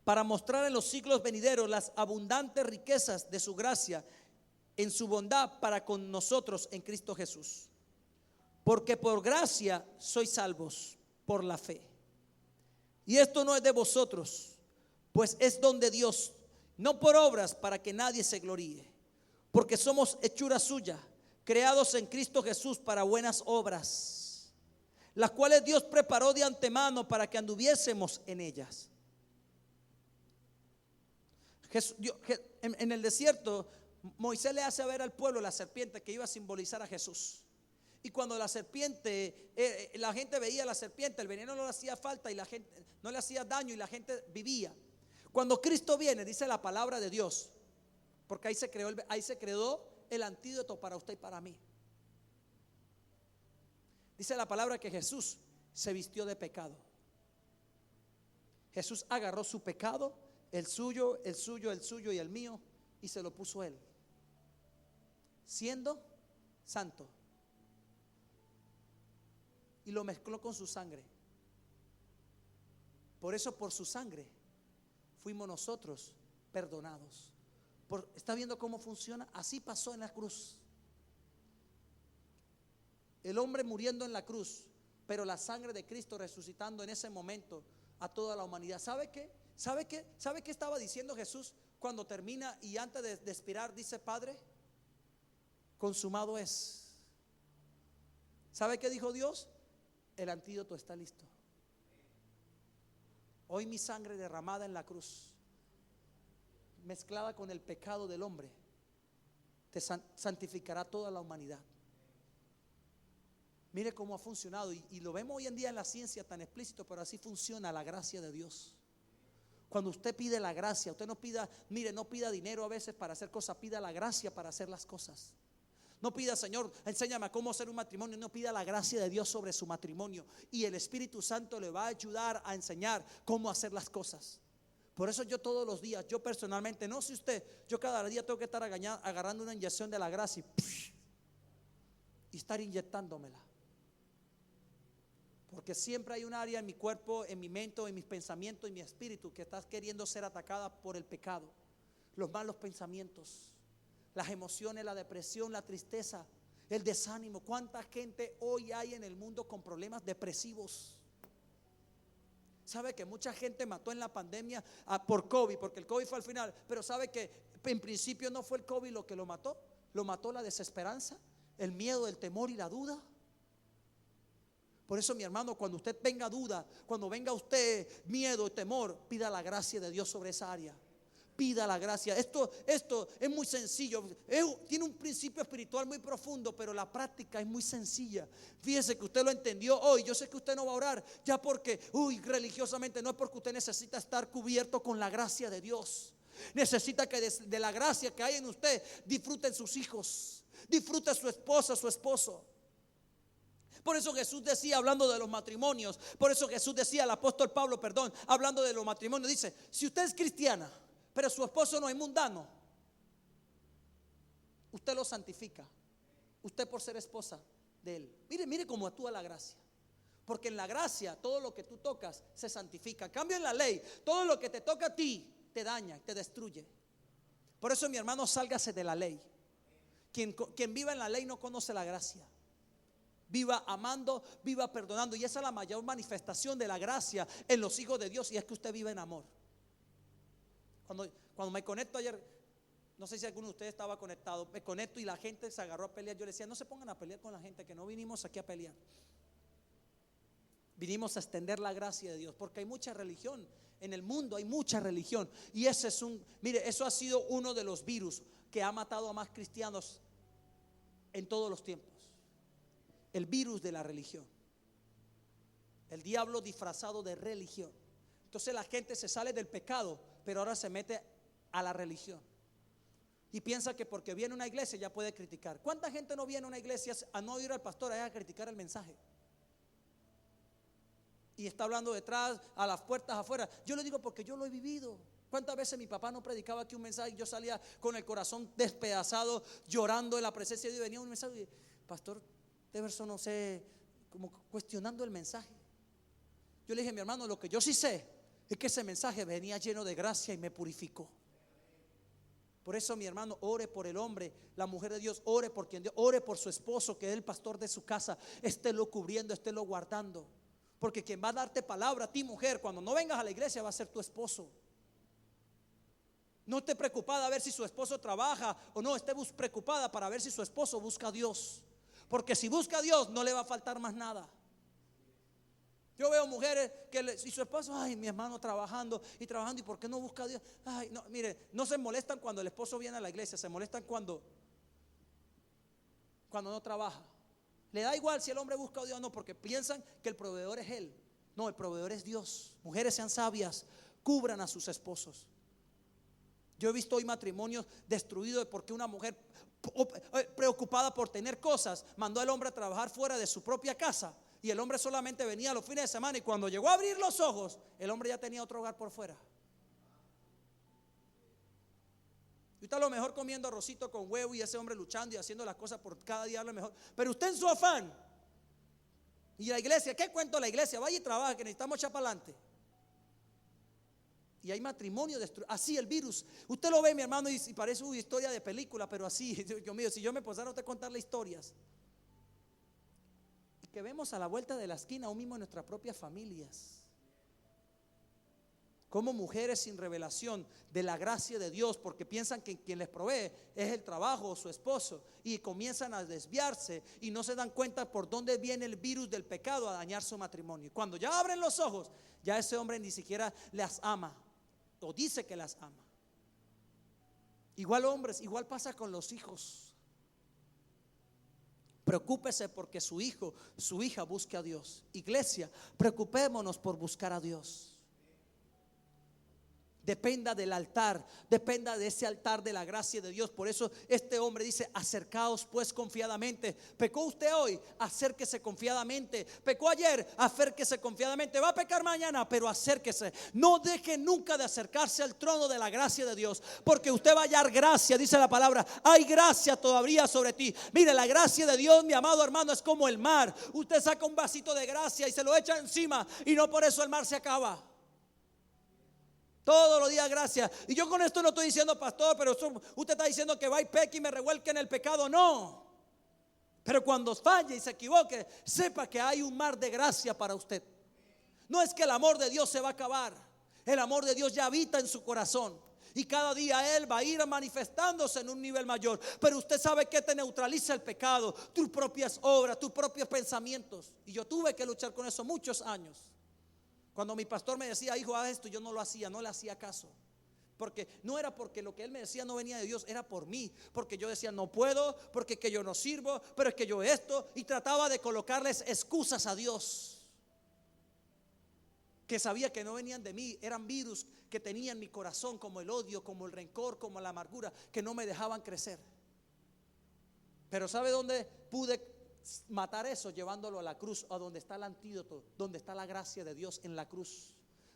para mostrar en los siglos venideros las abundantes riquezas de su gracia en su bondad para con nosotros en Cristo Jesús. Porque por gracia sois salvos por la fe. Y esto no es de vosotros, pues es don de Dios, no por obras para que nadie se gloríe. Porque somos hechura suya, creados en Cristo Jesús para buenas obras, las cuales Dios preparó de antemano para que anduviésemos en ellas. En el desierto, Moisés le hace ver al pueblo la serpiente que iba a simbolizar a Jesús. Y cuando la serpiente, la gente veía la serpiente, el veneno no le hacía falta y la gente no le hacía daño y la gente vivía. Cuando Cristo viene, dice la palabra de Dios, porque ahí se creó el antídoto para usted y para mí. Dice la palabra que Jesús se vistió de pecado. Jesús agarró su pecado, el suyo y el mío, y se lo puso él, siendo santo, y lo mezcló con su sangre. Por eso, por su sangre fuimos nosotros perdonados. ¿Está viendo cómo funciona? Así pasó en la cruz. El hombre muriendo en la cruz, pero la sangre de Cristo resucitando en ese momento a toda la humanidad. ¿Sabe qué? ¿Sabe qué estaba diciendo Jesús cuando termina y antes de expirar dice: Padre, consumado es? ¿Sabe qué dijo Dios? El antídoto está listo. Hoy mi sangre derramada en la cruz, mezclada con el pecado del hombre, te santificará toda la humanidad. Mire cómo ha funcionado, y lo vemos hoy en día en la ciencia tan explícito, pero así funciona la gracia de Dios. Cuando usted pide la gracia, usted no pida, mire, no pida dinero a veces para hacer cosas, pida la gracia para hacer las cosas. No pida: Señor, enséñame a cómo hacer un matrimonio. No, pida la gracia de Dios sobre su matrimonio, y el Espíritu Santo le va a ayudar a enseñar cómo hacer las cosas. Por eso yo todos los días, yo personalmente, no sé usted, yo cada día tengo que estar agarrando una inyección de la gracia y estar inyectándomela. Porque siempre hay un área en mi cuerpo, en mi mente, en mis pensamientos, en mi espíritu, que está queriendo ser atacada por el pecado. Los malos pensamientos, las emociones, la depresión, la tristeza, el desánimo. ¿Cuánta gente hoy hay en el mundo con problemas depresivos? Sabe que mucha gente mató en la pandemia por COVID, porque el COVID fue al final. Pero sabe que en principio no fue el COVID lo que lo mató la desesperanza, el miedo, el temor y la duda. Por eso, mi hermano, cuando usted tenga duda, cuando venga usted miedo, temor, pida la gracia de Dios sobre esa área. Pida la gracia. Esto es muy sencillo. Tiene un principio espiritual muy profundo, pero la práctica es muy sencilla. Fíjese que usted lo entendió hoy. Yo sé que usted no va a orar ya porque, religiosamente, no es porque usted necesita estar cubierto con la gracia de Dios. Necesita que de la gracia que hay en usted disfruten sus hijos, disfrute su esposa, su esposo. Por eso Jesús decía, hablando de los matrimonios, por eso Jesús decía, el apóstol Pablo, hablando de los matrimonios, dice: si usted es cristiana, pero su esposo no es mundano, usted lo santifica, usted por ser esposa de él. Mire cómo actúa la gracia. Porque en la gracia todo lo que tú tocas se santifica. En cambio, en la ley, todo lo que te toca a ti te daña, te destruye. Por eso, mi hermano, sálgase de la ley. Quien viva en la ley no conoce la gracia. Viva amando, viva perdonando. Y esa es la mayor manifestación de la gracia en los hijos de Dios, y es que usted vive en amor. Cuando me conecto ayer, no sé si alguno de ustedes estaba conectado, me conecto y la gente se agarró a pelear. Yo le decía: no se pongan a pelear con la gente, que no vinimos aquí a pelear. Vinimos a extender la gracia de Dios, porque hay mucha religión en el mundo, hay mucha religión. Y ese es eso ha sido uno de los virus que ha matado a más cristianos en todos los tiempos. El virus de la religión. El diablo disfrazado de religión. Entonces la gente se sale del pecado, pero ahora se mete a la religión. Y piensa que porque viene a una iglesia ya puede criticar. ¿Cuánta gente no viene a una iglesia a no oír al pastor, a criticar el mensaje? Y está hablando detrás, a las puertas afuera. Yo le digo porque yo lo he vivido. ¿Cuántas veces mi papá no predicaba aquí un mensaje y yo salía con el corazón despedazado, llorando en la presencia de Dios? Venía un mensaje y: pastor, de verso no sé, como cuestionando el mensaje. Yo le dije: mi hermano, lo que yo sí sé Es que ese mensaje venía lleno de gracia y me purificó. Por eso, mi hermano, ore por el hombre, la mujer de Dios, ore por quien Dios, ore por su esposo, que es el pastor de su casa. Estélo cubriendo, estélo guardando. Porque quien va a darte palabra a ti, mujer, cuando no vengas a la iglesia, va a ser tu esposo. No esté preocupada a ver si su esposo trabaja o no, esté preocupada para ver si su esposo busca a Dios. Porque si busca a Dios, no le va a faltar más nada. Yo veo mujeres y su esposo, ay, mi hermano trabajando, ¿y por qué no busca a Dios? Ay, no, mire, no se molestan cuando el esposo viene a la iglesia, se molestan cuando no trabaja. Le da igual si el hombre busca a Dios o no, porque piensan que el proveedor es él. No, el proveedor es Dios. Mujeres, sean sabias, cubran a sus esposos. Yo he visto hoy matrimonios destruidos porque una mujer preocupada por tener cosas mandó al hombre a trabajar fuera de su propia casa. Y el hombre solamente venía los fines de semana, y cuando llegó a abrir los ojos, el hombre ya tenía otro hogar por fuera. Y usted a lo mejor comiendo arrocito con huevo, y ese hombre luchando y haciendo las cosas por cada día lo mejor. Pero usted en su afán. Y la iglesia, ¿qué cuento la iglesia? Vaya y trabaja, que necesitamos echar para adelante. Y hay matrimonio así el virus. Usted lo ve, mi hermano, y parece una historia de película, pero así, Dios mío, si yo me posara a usted contarle historias que vemos a la vuelta de la esquina, aún mismo en nuestras propias familias, como mujeres sin revelación de la gracia de Dios, porque piensan que quien les provee es el trabajo o su esposo, y comienzan a desviarse y no se dan cuenta por dónde viene el virus del pecado a dañar su matrimonio. Y cuando ya abren los ojos, ya ese hombre ni siquiera las ama o dice que las ama. Igual hombres, igual pasa con los hijos. Preocúpese porque su hijo, su hija busque a Dios. Iglesia, preocupémonos por buscar a Dios. Dependa del altar, dependa de ese altar de la gracia de Dios. Por eso este hombre dice: acercaos pues confiadamente. Pecó usted hoy, acérquese confiadamente. Pecó ayer, acérquese confiadamente. Va a pecar mañana, pero acérquese. No deje nunca de acercarse al trono de la gracia de Dios, porque usted va a hallar gracia. Dice la palabra: hay gracia todavía sobre ti. Mire, la gracia de Dios, mi amado hermano, es como el mar. Usted saca un vasito de gracia y se lo echa encima, y no por eso el mar se acaba. Todos los días gracias. Y yo con esto no estoy diciendo, pastor, pero usted está diciendo que va y peque y me revuelque en el pecado. No. Pero cuando falle y se equivoque, sepa que hay un mar de gracia para usted. No es que el amor de Dios se va a acabar. El amor de Dios ya habita en su corazón, y cada día Él va a ir manifestándose en un nivel mayor. Pero usted sabe que te neutraliza el pecado, tus propias obras, tus propios pensamientos. Y yo tuve que luchar con eso muchos años. Cuando mi pastor me decía: hijo, haz esto, yo no lo hacía, no le hacía caso. Porque no era porque lo que él me decía no venía de Dios, era por mí. Porque yo decía: no puedo, porque que yo no sirvo, pero es que yo esto. Y trataba de colocarles excusas a Dios, que sabía que no venían de mí. Eran virus que tenía en mi corazón, como el odio, como el rencor, como la amargura, que no me dejaban crecer. Pero ¿sabe dónde pude matar eso? Llevándolo a la cruz, a donde está el antídoto, donde está la gracia de Dios, en la cruz,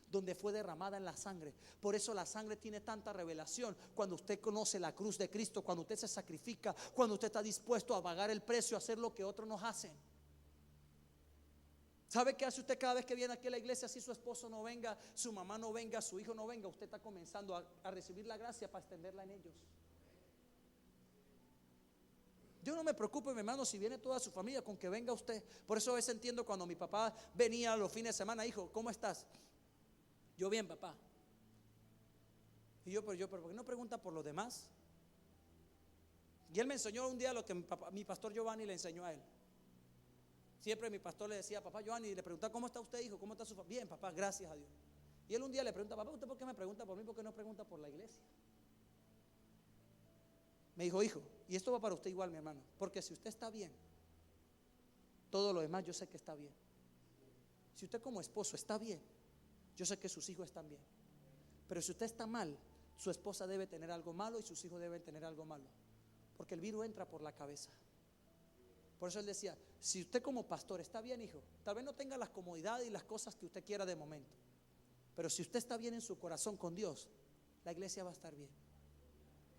donde fue derramada en la sangre. Por eso la sangre tiene tanta revelación. Cuando usted conoce la cruz de Cristo, cuando usted se sacrifica, cuando usted está dispuesto a pagar el precio, a hacer lo que otros nos hacen. ¿Sabe qué hace usted cada vez que viene aquí a la iglesia? Si su esposo no venga, su mamá no venga, su hijo no venga, usted está comenzando a recibir la gracia para extenderla en ellos. Yo no me preocupo, mi hermano, si viene toda su familia, con que venga usted. Por eso a veces entiendo cuando mi papá venía los fines de semana: hijo, ¿cómo estás? Yo bien, papá. Y pero ¿por qué no pregunta por los demás? Y él me enseñó un día lo que mi pastor Giovanni le enseñó a él. Siempre mi pastor le decía: papá Giovanni, le preguntaba: ¿cómo está usted, hijo? ¿Cómo está su familia? Bien, papá, gracias a Dios. Y él un día le pregunta: papá, ¿usted por qué me pregunta por mí? ¿Por qué no pregunta por la iglesia? Me dijo: hijo, y esto va para usted igual, mi hermano, porque si usted está bien, todo lo demás yo sé que está bien. Si usted como esposo está bien, yo sé que sus hijos están bien. Pero si usted está mal, su esposa debe tener algo malo y sus hijos deben tener algo malo, porque el virus entra por la cabeza. Por eso él decía: si usted como pastor está bien, hijo, tal vez no tenga las comodidades y las cosas que usted quiera de momento, pero si usted está bien en su corazón con Dios, la iglesia va a estar bien.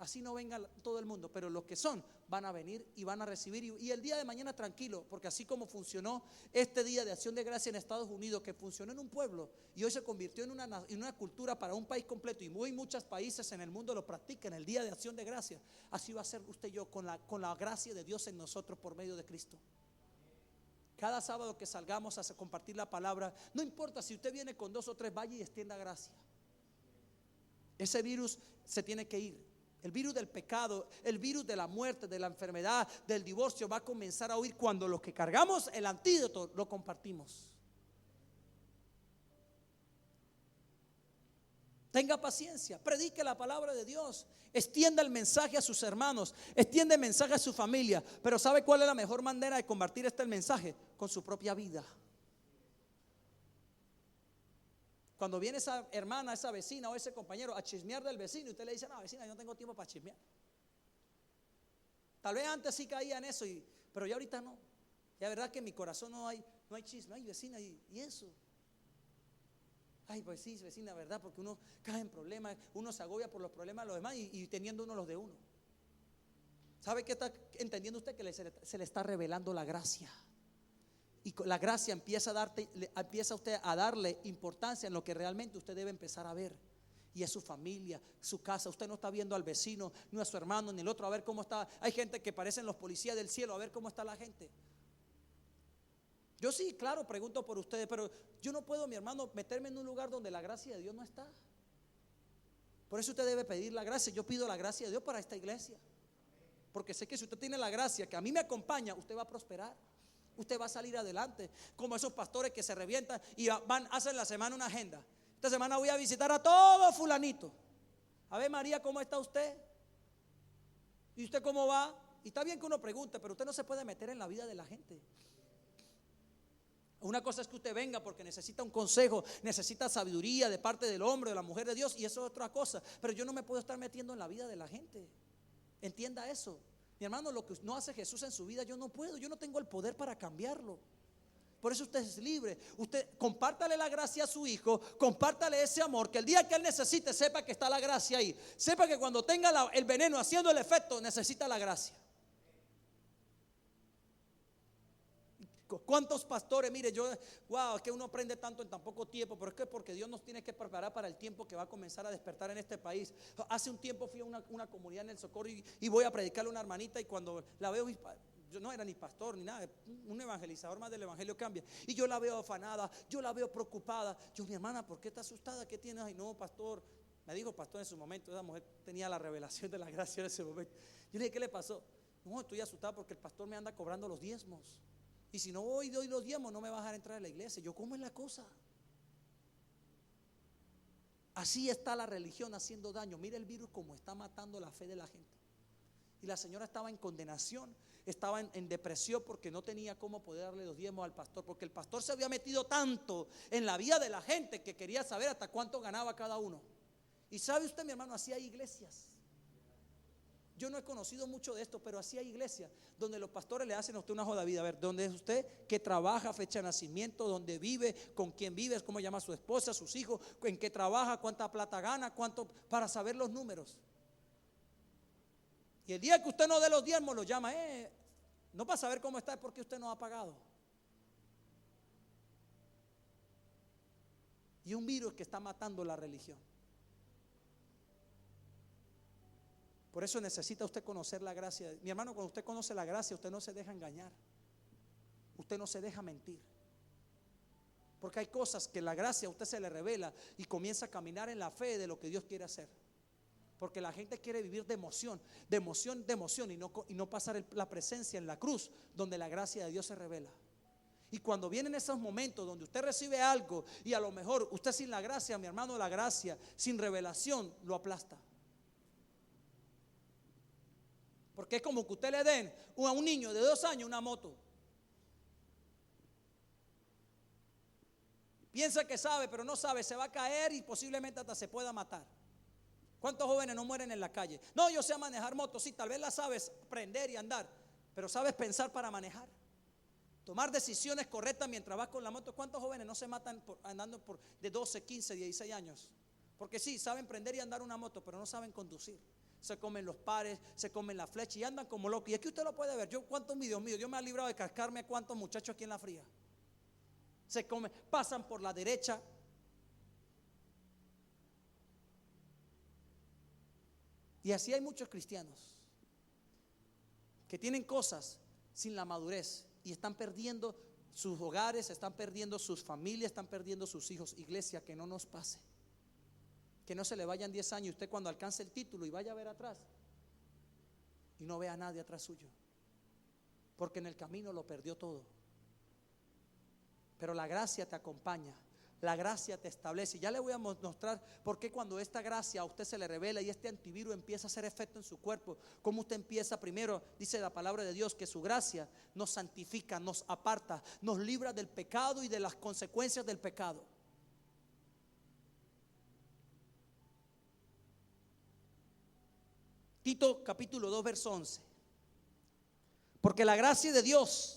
así no venga todo el mundo, pero los que son van a venir y van a recibir. Y el día de mañana tranquilo, porque así como funcionó este día de acción de gracia en Estados Unidos, que funcionó en un pueblo y hoy se convirtió en una cultura para un país completo, y muchos países en el mundo lo practican, el día de acción de gracia, así va a ser usted y yo con la gracia de Dios en nosotros por medio de Cristo. Cada sábado que salgamos a compartir la palabra, no importa si usted viene con 2 o 3, vaya y extienda gracia. Ese virus se tiene que ir. El virus del pecado, el virus de la muerte, de la enfermedad, del divorcio va a comenzar a huir cuando los que cargamos el antídoto lo compartimos. Tenga paciencia, predique la palabra de Dios, extienda el mensaje a sus hermanos, extienda el mensaje a su familia. Pero ¿sabe cuál es la mejor manera de compartir este mensaje? Con su propia vida. Cuando viene esa hermana, esa vecina o ese compañero a chismear del vecino, y usted le dice: no, vecina, yo no tengo tiempo para chismear. Tal vez antes sí caía en eso, pero ya ahorita no. La verdad que en mi corazón no hay chisme. Ay, vecina, y eso. Ay, pues sí, vecina, verdad, porque uno cae en problemas, uno se agobia por los problemas de los demás y teniendo uno los de uno. ¿Sabe qué está entendiendo usted? Que se le está revelando la gracia. Y la gracia empieza usted a darle importancia en lo que realmente usted debe empezar a ver. Y es su familia, su casa. Usted no está viendo al vecino, ni a su hermano, ni el otro, a ver cómo está. Hay gente que parecen los policías del cielo, a ver cómo está la gente. Yo sí, claro, pregunto por ustedes, pero yo no puedo, mi hermano, meterme en un lugar donde la gracia de Dios no está. Por eso usted debe pedir la gracia. Yo pido la gracia de Dios para esta iglesia, porque sé que si usted tiene la gracia que a mí me acompaña, usted va a prosperar. Usted va a salir adelante, como esos pastores que se revientan y hacen la semana una agenda. Esta semana voy a visitar a todo fulanito. A ver, María, ¿cómo está usted? ¿Y usted cómo va? Y está bien que uno pregunte, pero usted no se puede meter en la vida de la gente. Una cosa es que usted venga porque necesita un consejo, necesita sabiduría de parte del hombre o de la mujer de Dios, y eso es otra cosa. Pero yo no me puedo estar metiendo en la vida de la gente. Entienda eso. Mi hermano, lo que no hace Jesús en su vida, yo no puedo, yo no tengo el poder para cambiarlo. Por eso usted es libre. Usted compártale la gracia a su hijo, compártale ese amor, que el día que él necesite sepa que está la gracia ahí. Sepa que cuando tenga el veneno haciendo el efecto, necesita la gracia. ¿Cuántos pastores? Mire, wow, es que uno aprende tanto en tan poco tiempo, pero es que porque Dios nos tiene que preparar para el tiempo que va a comenzar a despertar en este país. Hace un tiempo fui a una comunidad en El Socorro y voy a predicarle a una hermanita, y cuando la veo, yo no era ni pastor ni nada, un evangelizador más del evangelio cambia, y yo la veo afanada, yo la veo preocupada. Yo: mi hermana, ¿por qué está asustada? ¿Qué tienes? Ay, no, pastor. Me dijo pastor en su momento, esa mujer tenía la revelación de la gracia en ese momento. Yo le dije: ¿qué le pasó? No, estoy asustada porque el pastor me anda cobrando los diezmos. Y si no voy y doy los diezmos, no me va a dejar entrar a la iglesia. Yo: ¿cómo es la cosa? Así está la religión haciendo daño. Mira el virus como está matando la fe de la gente. Y la señora estaba en condenación, estaba en depresión porque no tenía cómo poder darle los diezmos al pastor, porque el pastor se había metido tanto en la vida de la gente que quería saber hasta cuánto ganaba cada uno. Y sabe usted, mi hermano, así hay iglesias. Yo no he conocido mucho de esto, pero así hay iglesias donde los pastores le hacen a usted una joda vida. A ver, ¿dónde es usted? ¿Qué trabaja? Fecha de nacimiento, dónde vive, con quién vive, cómo llama a su esposa, a sus hijos, en qué trabaja, cuánta plata gana, cuánto, para saber los números. Y el día que usted no dé los diezmos, lo llama, no para saber cómo está, es porque usted no ha pagado. Y un virus que está matando la religión. Por eso necesita usted conocer la gracia. Mi hermano, cuando usted conoce la gracia, usted no se deja engañar. Usted no se deja mentir. Porque hay cosas que la gracia a usted se le revela y comienza a caminar en la fe de lo que Dios quiere hacer. Porque la gente quiere vivir de emoción, de emoción, de emoción, y no pasar la presencia en la cruz donde la gracia de Dios se revela. Y cuando vienen esos momentos donde usted recibe algo y a lo mejor usted sin la gracia, mi hermano, la gracia sin revelación lo aplasta. Porque es como que usted le den a un niño de 2 años una moto. Piensa que sabe, pero no sabe, se va a caer y posiblemente hasta se pueda matar. ¿Cuántos jóvenes no mueren en la calle? No, yo sé manejar moto, sí, tal vez la sabes prender y andar, pero sabes pensar para manejar, tomar decisiones correctas mientras vas con la moto. ¿Cuántos jóvenes no se matan andando de 12, 15, 16 años? Porque sí, saben prender y andar una moto, pero no saben conducir. se comen los pares, se comen la flecha y andan como locos. Y es que usted lo puede ver. Yo, cuántos videos míos, yo me he librado de cascarme a cuántos muchachos aquí en la fría. Se comen, pasan por la derecha. Y así hay muchos cristianos que tienen cosas sin la madurez y están perdiendo sus hogares, están perdiendo sus familias, están perdiendo sus hijos. Iglesia, que no nos pase, que no se le vayan 10 años y usted cuando alcance el título y vaya a ver atrás y no vea a nadie atrás suyo, porque en el camino lo perdió todo. Pero la gracia te acompaña, la gracia te establece. Ya le voy a mostrar por qué cuando esta gracia a usted se le revela y este antivirus empieza a hacer efecto en su cuerpo, cómo usted empieza. Primero dice la palabra de Dios que su gracia nos santifica, nos aparta, nos libra del pecado y de las consecuencias del pecado. Tito capítulo 2 verso 11. Porque la gracia de Dios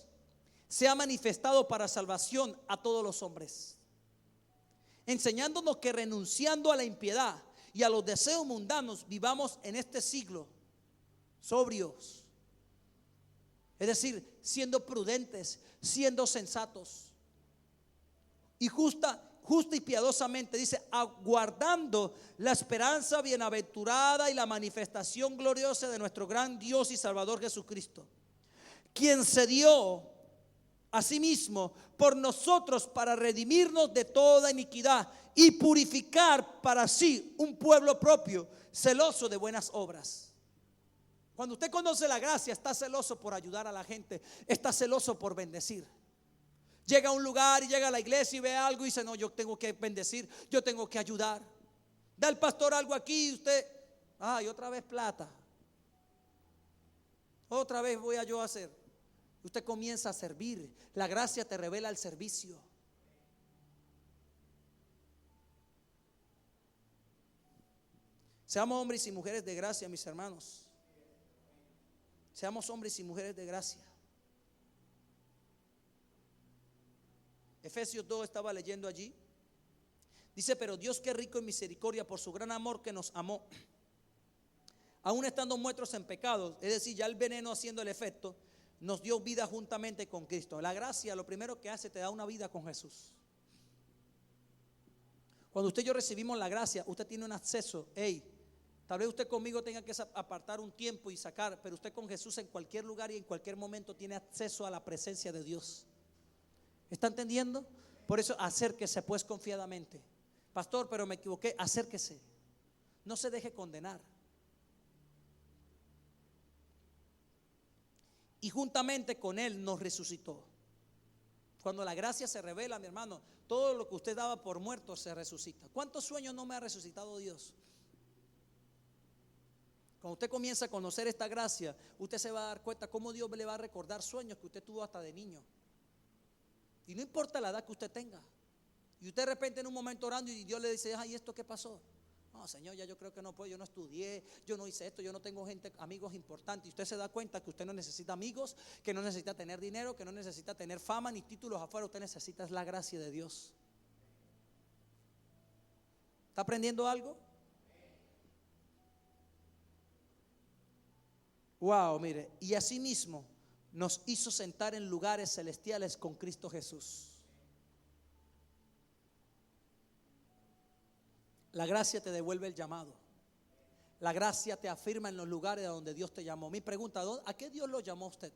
se ha manifestado para salvación a todos los hombres, enseñándonos que renunciando a la impiedad y a los deseos mundanos vivamos en este siglo sobrios, es decir, siendo prudentes, siendo sensatos y justa y piadosamente, dice, aguardando la esperanza bienaventurada y la manifestación gloriosa de nuestro gran Dios y Salvador Jesucristo, quien se dio a sí mismo por nosotros para redimirnos de toda iniquidad y purificar para sí un pueblo propio, celoso de buenas obras. Cuando usted conoce la gracia, está celoso por ayudar a la gente, está celoso por bendecir. Llega a un lugar y llega a la iglesia y ve algo y dice, no, yo tengo que bendecir, yo tengo que ayudar. Da el pastor algo aquí y usted, ay, otra vez plata, otra vez voy a yo a hacer. Usted comienza a servir. La gracia te revela el servicio. Seamos hombres y mujeres de gracia, mis hermanos. Seamos hombres y mujeres de gracia. Efesios 2 estaba leyendo allí. Dice, pero Dios que es rico en misericordia por su gran amor que nos amó, aún estando muertos en pecados, es decir, ya el veneno haciendo el efecto, nos dio vida juntamente con Cristo. La gracia lo primero que hace te da una vida con Jesús. Cuando usted y yo recibimos la gracia, usted tiene un acceso. Tal vez usted conmigo tenga que apartar un tiempo y sacar, pero usted con Jesús en cualquier lugar y en cualquier momento tiene acceso a la presencia de Dios. ¿Está entendiendo? Por eso acérquese pues confiadamente. Pastor, pero me equivoqué. Acérquese. No se deje condenar. Y juntamente con Él nos resucitó. Cuando la gracia se revela, mi hermano, todo lo que usted daba por muerto se resucita. ¿Cuántos sueños no me ha resucitado Dios? Cuando usted comienza a conocer esta gracia, usted se va a dar cuenta cómo Dios le va a recordar sueños que usted tuvo hasta de niño. Y no importa la edad que usted tenga. Y usted de repente en un momento orando y Dios le dice, ay, ¿esto qué pasó? No, Señor, ya yo creo que no puedo, yo no estudié, yo no hice esto, yo no tengo amigos importantes. Y usted se da cuenta que usted no necesita amigos, que no necesita tener dinero, que no necesita tener fama ni títulos afuera. Usted necesita es la gracia de Dios. ¿Está aprendiendo algo? Wow, mire, y asimismo nos hizo sentar en lugares celestiales con Cristo Jesús. La gracia te devuelve el llamado. La gracia te afirma en los lugares a donde Dios te llamó. Mi pregunta, ¿a qué Dios lo llamó a usted?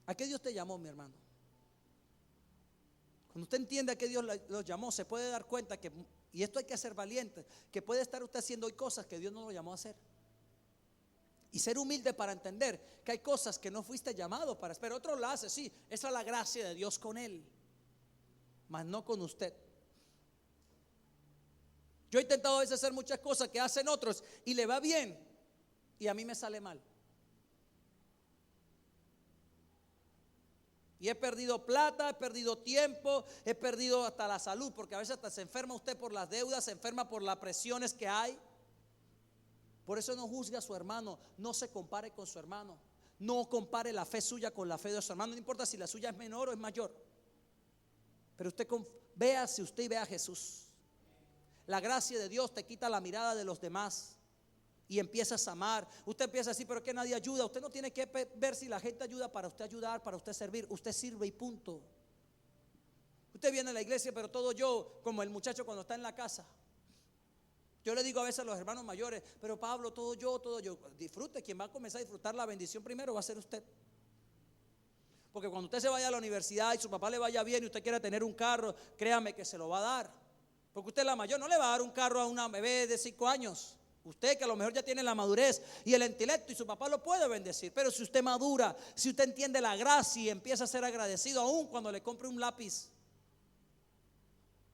¿A qué Dios te llamó, mi hermano? Cuando usted entiende a qué Dios lo llamó, se puede dar cuenta que, y esto hay que ser valiente, que puede estar usted haciendo hoy cosas que Dios no lo llamó a hacer. Y ser humilde para entender que hay cosas que no fuiste llamado para hacer, pero otro lo hace, sí, esa es la gracia de Dios con él, mas no con usted. Yo he intentado a veces hacer muchas cosas que hacen otros y le va bien y a mí me sale mal. Y he perdido plata, he perdido tiempo, he perdido hasta la salud, porque a veces hasta se enferma usted por las deudas, se enferma por las presiones que hay. Por eso no juzgue a su hermano, no se compare con su hermano, no compare la fe suya con la fe de su hermano, no importa si la suya es menor o es mayor. Pero usted vea si usted ve a Jesús. La gracia de Dios te quita la mirada de los demás. y empiezas a amar. Usted empieza a decir, pero es que nadie ayuda. Usted no tiene que ver si la gente ayuda para usted ayudar, para usted servir. Usted sirve y punto. Usted viene a la iglesia, pero todo yo, como el muchacho cuando está en la casa. Yo le digo a veces a los hermanos mayores, pero Pablo, todo yo. Disfrute, quien va a comenzar a disfrutar la bendición primero va a ser usted. Porque cuando usted se vaya a la universidad y su papá le vaya bien y usted quiera tener un carro, créame que se lo va a dar. Porque usted, la mayor, no le va a dar un carro a una bebé de 5 años. Usted que a lo mejor ya tiene la madurez y el intelecto y su papá lo puede bendecir. Pero si usted madura, si usted entiende la gracia y empieza a ser agradecido, aún cuando le compre un lápiz.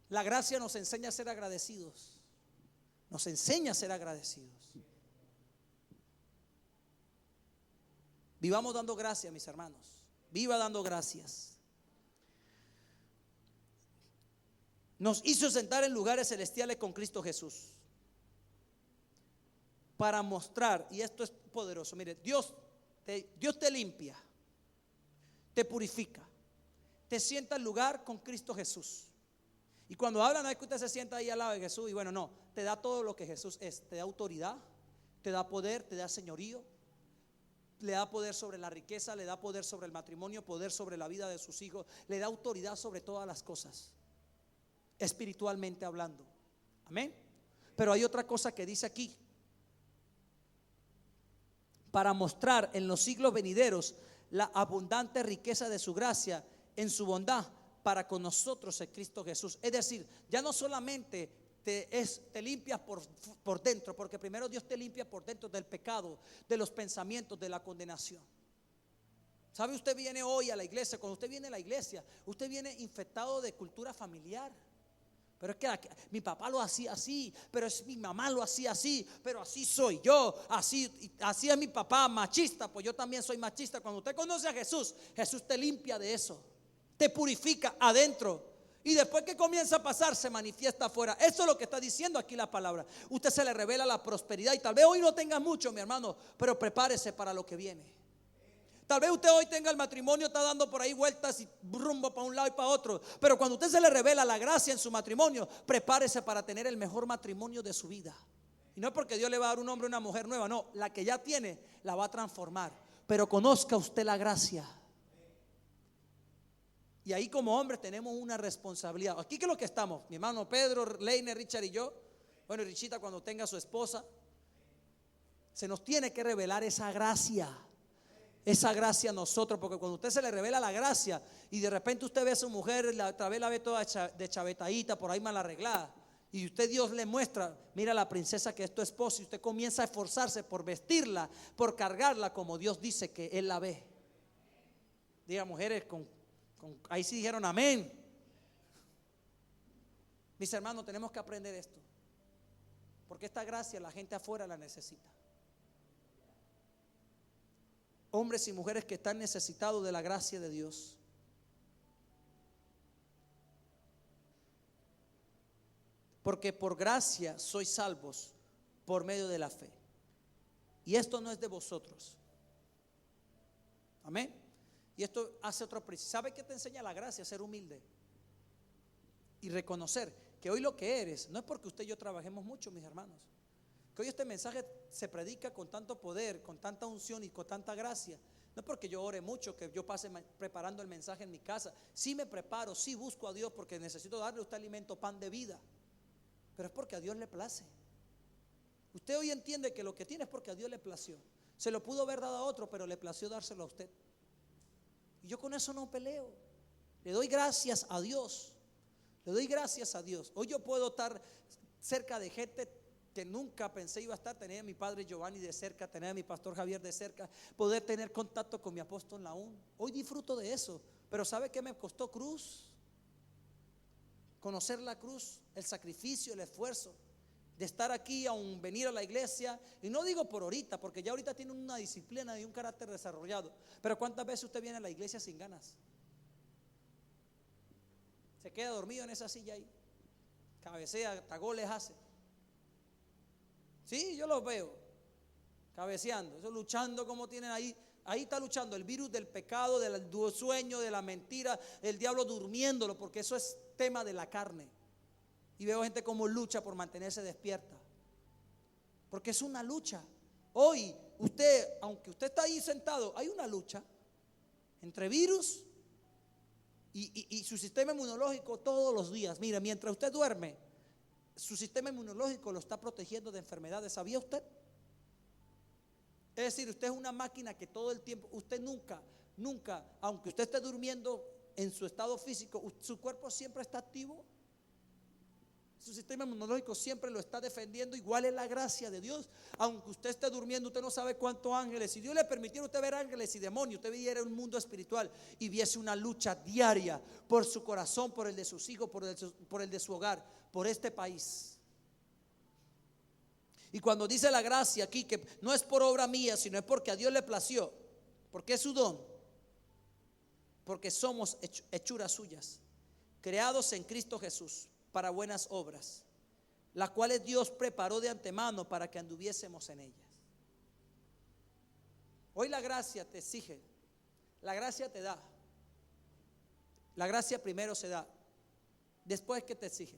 La gracia nos enseña a ser agradecidos. Nos enseña a ser agradecidos. Vivamos dando gracias, mis hermanos. Viva dando gracias. Nos hizo sentar en lugares celestiales con Cristo Jesús. Para mostrar, y esto es poderoso, mire, Dios te limpia, te purifica, te sienta en lugar con Cristo Jesús. Y cuando hablan, no es que usted se sienta ahí al lado de Jesús y bueno, no, te da todo lo que Jesús es. Te da autoridad, te da poder, te da señorío, le da poder sobre la riqueza, le da poder sobre el matrimonio, poder sobre la vida de sus hijos, le da autoridad sobre todas las cosas, espiritualmente hablando. Amén. Pero hay otra cosa que dice aquí: para mostrar en los siglos venideros la abundante riqueza de su gracia en su bondad para con nosotros en Cristo Jesús. Es decir, ya no solamente te limpias por dentro, porque primero Dios te limpia por dentro del pecado, de los pensamientos, de la condenación. ¿Sabe? Usted viene hoy a la iglesia, cuando usted viene a la iglesia, usted viene infectado de cultura familiar. Pero es que mi papá lo hacía así, pero es mi mamá lo hacía así, pero así soy yo, así es mi papá, machista, pues yo también soy machista. Cuando usted conoce a Jesús, Jesús te limpia de eso, te purifica adentro. Y después que comienza a pasar, se manifiesta afuera. Eso es lo que está diciendo aquí la palabra. Usted se le revela la prosperidad. Y tal vez hoy no tenga mucho, mi hermano, pero prepárese para lo que viene. Tal vez usted hoy tenga el matrimonio, está dando por ahí vueltas y rumbo para un lado y para otro. Pero cuando usted se le revela la gracia en su matrimonio, prepárese para tener el mejor matrimonio de su vida. Y no es porque Dios le va a dar un hombre o una mujer nueva, no, la que ya tiene la va a transformar. Pero conozca usted la gracia. Y ahí como hombres tenemos una responsabilidad. Aquí que es lo que estamos, mi hermano Pedro, Leiner, Richard y yo. Bueno, Richita cuando tenga a su esposa, se nos tiene que revelar esa gracia a nosotros. Porque cuando usted se le revela la gracia y de repente usted ve a su mujer, otra vez la ve toda de chavetadita, por ahí mal arreglada, y usted, Dios le muestra, mira la princesa que es tu esposa, y usted comienza a esforzarse por vestirla, por cargarla como Dios dice que Él la ve. Diga, mujeres ahí sí dijeron amén. Mis hermanos, tenemos que aprender esto, porque esta gracia la gente afuera la necesita. Hombres y mujeres que están necesitados de la gracia de Dios. Porque por gracia sois salvos por medio de la fe. Y esto no es de vosotros. Amén. Y esto hace otro principio. ¿Sabe qué te enseña la gracia? Ser humilde y reconocer que hoy lo que eres no es porque usted y yo trabajemos mucho, mis hermanos. Que hoy este mensaje se predica con tanto poder, con tanta unción y con tanta gracia. No es porque yo ore mucho, que yo pase preparando el mensaje en mi casa. Sí me preparo, sí busco a Dios porque necesito darle a usted alimento, pan de vida. Pero es porque a Dios le place. Usted hoy entiende que lo que tiene es porque a Dios le plació. Se lo pudo haber dado a otro, pero le plació dárselo a usted. Y yo con eso no peleo. Le doy gracias a Dios. Le doy gracias a Dios. Hoy yo puedo estar cerca de gente que nunca pensé iba a estar. Tener a mi padre Giovanni de cerca, tener a mi pastor Javier de cerca, poder tener contacto con mi apóstol Naún. Hoy disfruto de eso. Pero ¿sabe qué me costó cruz? Conocer la cruz, el sacrificio, el esfuerzo de estar aquí, aún venir a la iglesia. Y no digo por ahorita, porque ya ahorita tiene una disciplina y un carácter desarrollado. Pero ¿cuántas veces usted viene a la iglesia sin ganas? Se queda dormido en esa silla ahí, cabecea, hasta goles hace. Sí, yo los veo cabeceando, eso luchando como tienen ahí. Ahí está luchando el virus del pecado, del sueño, de la mentira, el diablo durmiéndolo, porque eso es tema de la carne. Y veo gente como lucha por mantenerse despierta. porque es una lucha. Hoy usted, aunque usted está ahí sentado, hay una lucha entre virus y su sistema inmunológico todos los días. Mire, mientras usted duerme, su sistema inmunológico lo está protegiendo de enfermedades. ¿Sabía usted? Es decir, usted es una máquina que todo el tiempo, usted nunca, aunque usted esté durmiendo en su estado físico, su cuerpo siempre está activo. Su sistema inmunológico siempre lo está defendiendo. Igual es la gracia de Dios. Aunque usted esté durmiendo, usted no sabe cuántos ángeles. Si Dios le permitiera a usted ver ángeles y demonios, usted viera un mundo espiritual y viese una lucha diaria por su corazón, por el de sus hijos, por el de su hogar, por este país. Y cuando dice la gracia aquí, que no es por obra mía, sino es porque a Dios le plació, porque es su don, porque somos hechuras suyas, creados en Cristo Jesús para buenas obras, las cuales Dios preparó de antemano para que anduviésemos en ellas. Hoy la gracia te exige, la gracia te da, la gracia primero se da, después que te exige.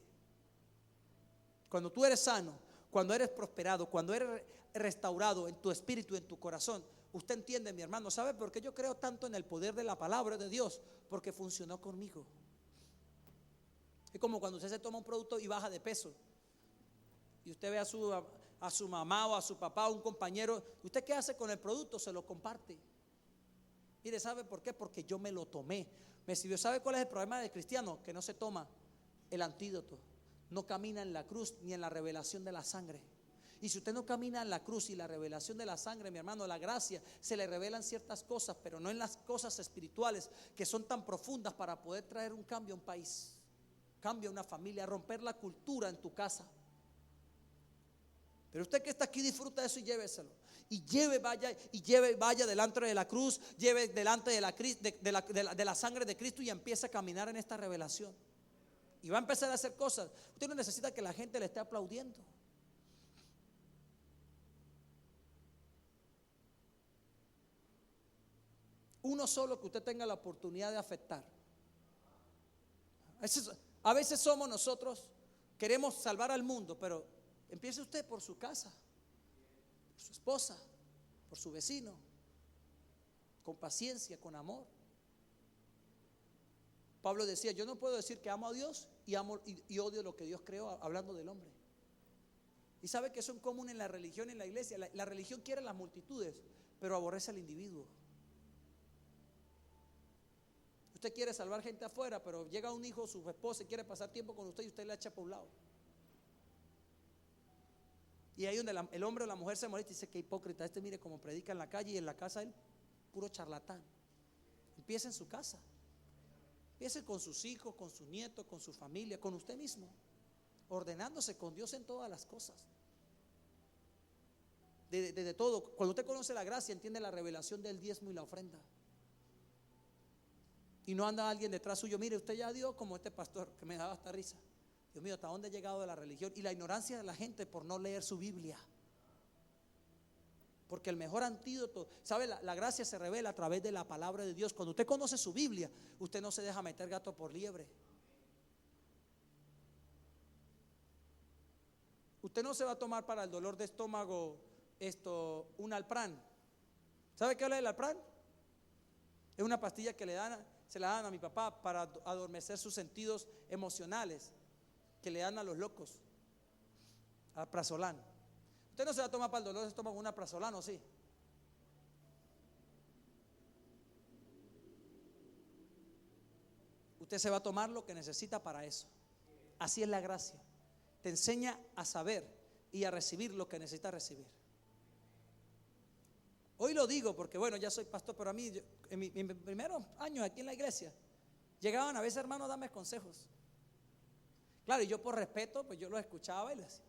Cuando tú eres sano, cuando eres prosperado, cuando eres restaurado en tu espíritu, en tu corazón, usted entiende, mi hermano. ¿Sabe por qué yo creo tanto en el poder de la palabra de Dios? Porque funcionó conmigo. Es como cuando usted se toma un producto y baja de peso, y usted ve a su mamá o a su papá o un compañero. ¿Usted qué hace con el producto? Se lo comparte. Mire, ¿sabe por qué? Porque yo me lo tomé, me sirvió. ¿Sabe cuál es el problema del cristiano? Que no se toma el antídoto, no camina en la cruz ni en la revelación de la sangre. Y si usted no camina en la cruz y la revelación de la sangre, mi hermano, la gracia, se le revelan ciertas cosas, pero no en las cosas espirituales que son tan profundas para poder traer un cambio a un país, cambio a una familia, romper la cultura en tu casa. Pero usted que está aquí, disfruta eso y lléveselo. Y vaya delante de la cruz, lleve delante de la sangre de Cristo y empiece a caminar en esta revelación. Y va a empezar a hacer cosas. Usted no necesita que la gente le esté aplaudiendo. Uno solo que usted tenga la oportunidad de afectar. A veces somos nosotros, queremos salvar al mundo, pero empiece usted por su casa, por su esposa, por su vecino, con paciencia, con amor. Pablo decía: yo no puedo decir que amo a Dios y odio lo que Dios creó, hablando del hombre. Y sabe que eso es común en la religión, en la iglesia. La religión quiere las multitudes, pero aborrece al individuo. Usted quiere salvar gente afuera, pero llega un hijo, su esposa, y quiere pasar tiempo con usted y usted la echa por un lado. Y ahí donde el hombre o la mujer se molesta y dice: qué hipócrita, mire cómo predica en la calle, y en la casa él, puro charlatán. Empieza en su casa. Empiece con sus hijos, con sus nietos, con su familia, con usted mismo, ordenándose con Dios en todas las cosas. De todo. Cuando usted conoce la gracia, entiende la revelación del diezmo y la ofrenda. Y no anda alguien detrás suyo: mire, usted ya dio, como este pastor que me daba hasta risa. Dios mío, ¿hasta dónde ha llegado de la religión? Y la ignorancia de la gente por no leer su Biblia. Porque el mejor antídoto, ¿sabe? La gracia se revela a través de la palabra de Dios. Cuando usted conoce su Biblia, usted no se deja meter gato por liebre. Usted no se va a tomar para el dolor de estómago un Alpran. ¿Sabe qué es el Alpran? Es una pastilla que se la dan a mi papá para adormecer sus sentidos emocionales, que le dan a los locos. Alprazolam. Usted no se va a tomar para el dolor de estómago un alprazolam, ¿o sí? Usted se va a tomar lo que necesita para eso. Así es la gracia. Te enseña a saber y a recibir lo que necesita recibir. Hoy lo digo porque, bueno, ya soy pastor, pero a mí, en mis primeros años aquí en la iglesia, llegaban a veces hermanos a darme consejos. Claro, y yo por respeto, pues yo los escuchaba y les decía.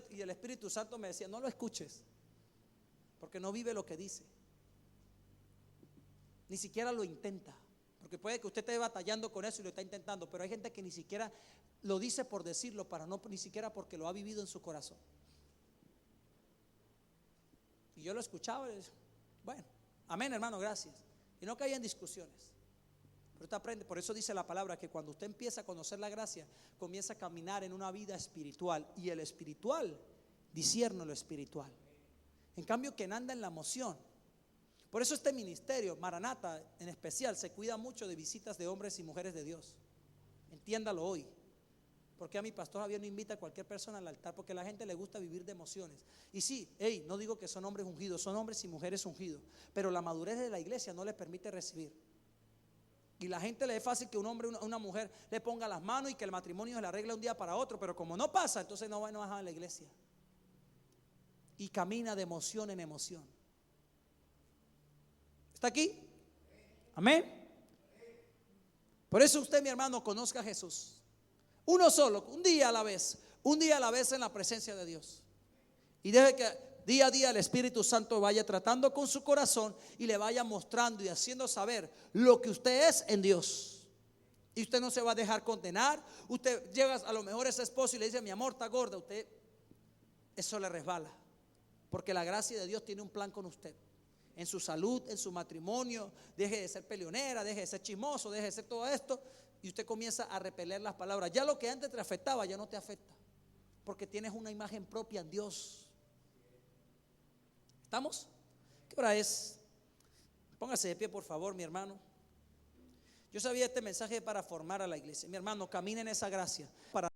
Y el Espíritu Santo me decía: no lo escuches, porque no vive lo que dice. Ni siquiera lo intenta. Porque puede que usted esté batallando con eso y lo está intentando, pero hay gente que ni siquiera lo dice por decirlo, ni siquiera porque lo ha vivido en su corazón. Y yo lo escuchaba y decía: bueno, amén, hermano, gracias. Y no caía en discusiones. Pero usted aprende, por eso dice la palabra que cuando usted empieza a conocer la gracia, comienza a caminar en una vida espiritual, y el espiritual discierne lo espiritual. En cambio, quien anda en la emoción. Por eso este ministerio, Maranata en especial, se cuida mucho de visitas de hombres y mujeres de Dios. Entiéndalo hoy. Porque a mi pastor Javier no invita a cualquier persona al altar, porque a la gente le gusta vivir de emociones. Y sí, no digo que son hombres ungidos, son hombres y mujeres ungidos, pero la madurez de la iglesia no les permite recibir. Y la gente le es fácil que un hombre o una mujer le ponga las manos y que el matrimonio se le arregle un día para otro, pero como no pasa, entonces no va a la iglesia. Y camina de emoción en emoción. ¿Está aquí? Amén. Por eso usted, mi hermano, conozca a Jesús. Uno solo, un día a la vez en la presencia de Dios. Y deje que día a día el Espíritu Santo vaya tratando con su corazón y le vaya mostrando y haciendo saber lo que usted es en Dios. Y usted no se va a dejar condenar. Usted llega, a lo mejor ese esposo y le dice: mi amor, está gorda. Usted, eso le resbala, porque la gracia de Dios tiene un plan con usted, en su salud, en su matrimonio. Deje de ser peleonera, deje de ser chismoso, deje de ser todo esto, y usted comienza a repeler las palabras. Ya lo que antes te afectaba ya no te afecta, porque tienes una imagen propia en Dios. ¿Estamos? ¿Qué hora es? Póngase de pie, por favor, mi hermano. Yo sabía este mensaje para formar a la iglesia. Mi hermano, camine en esa gracia para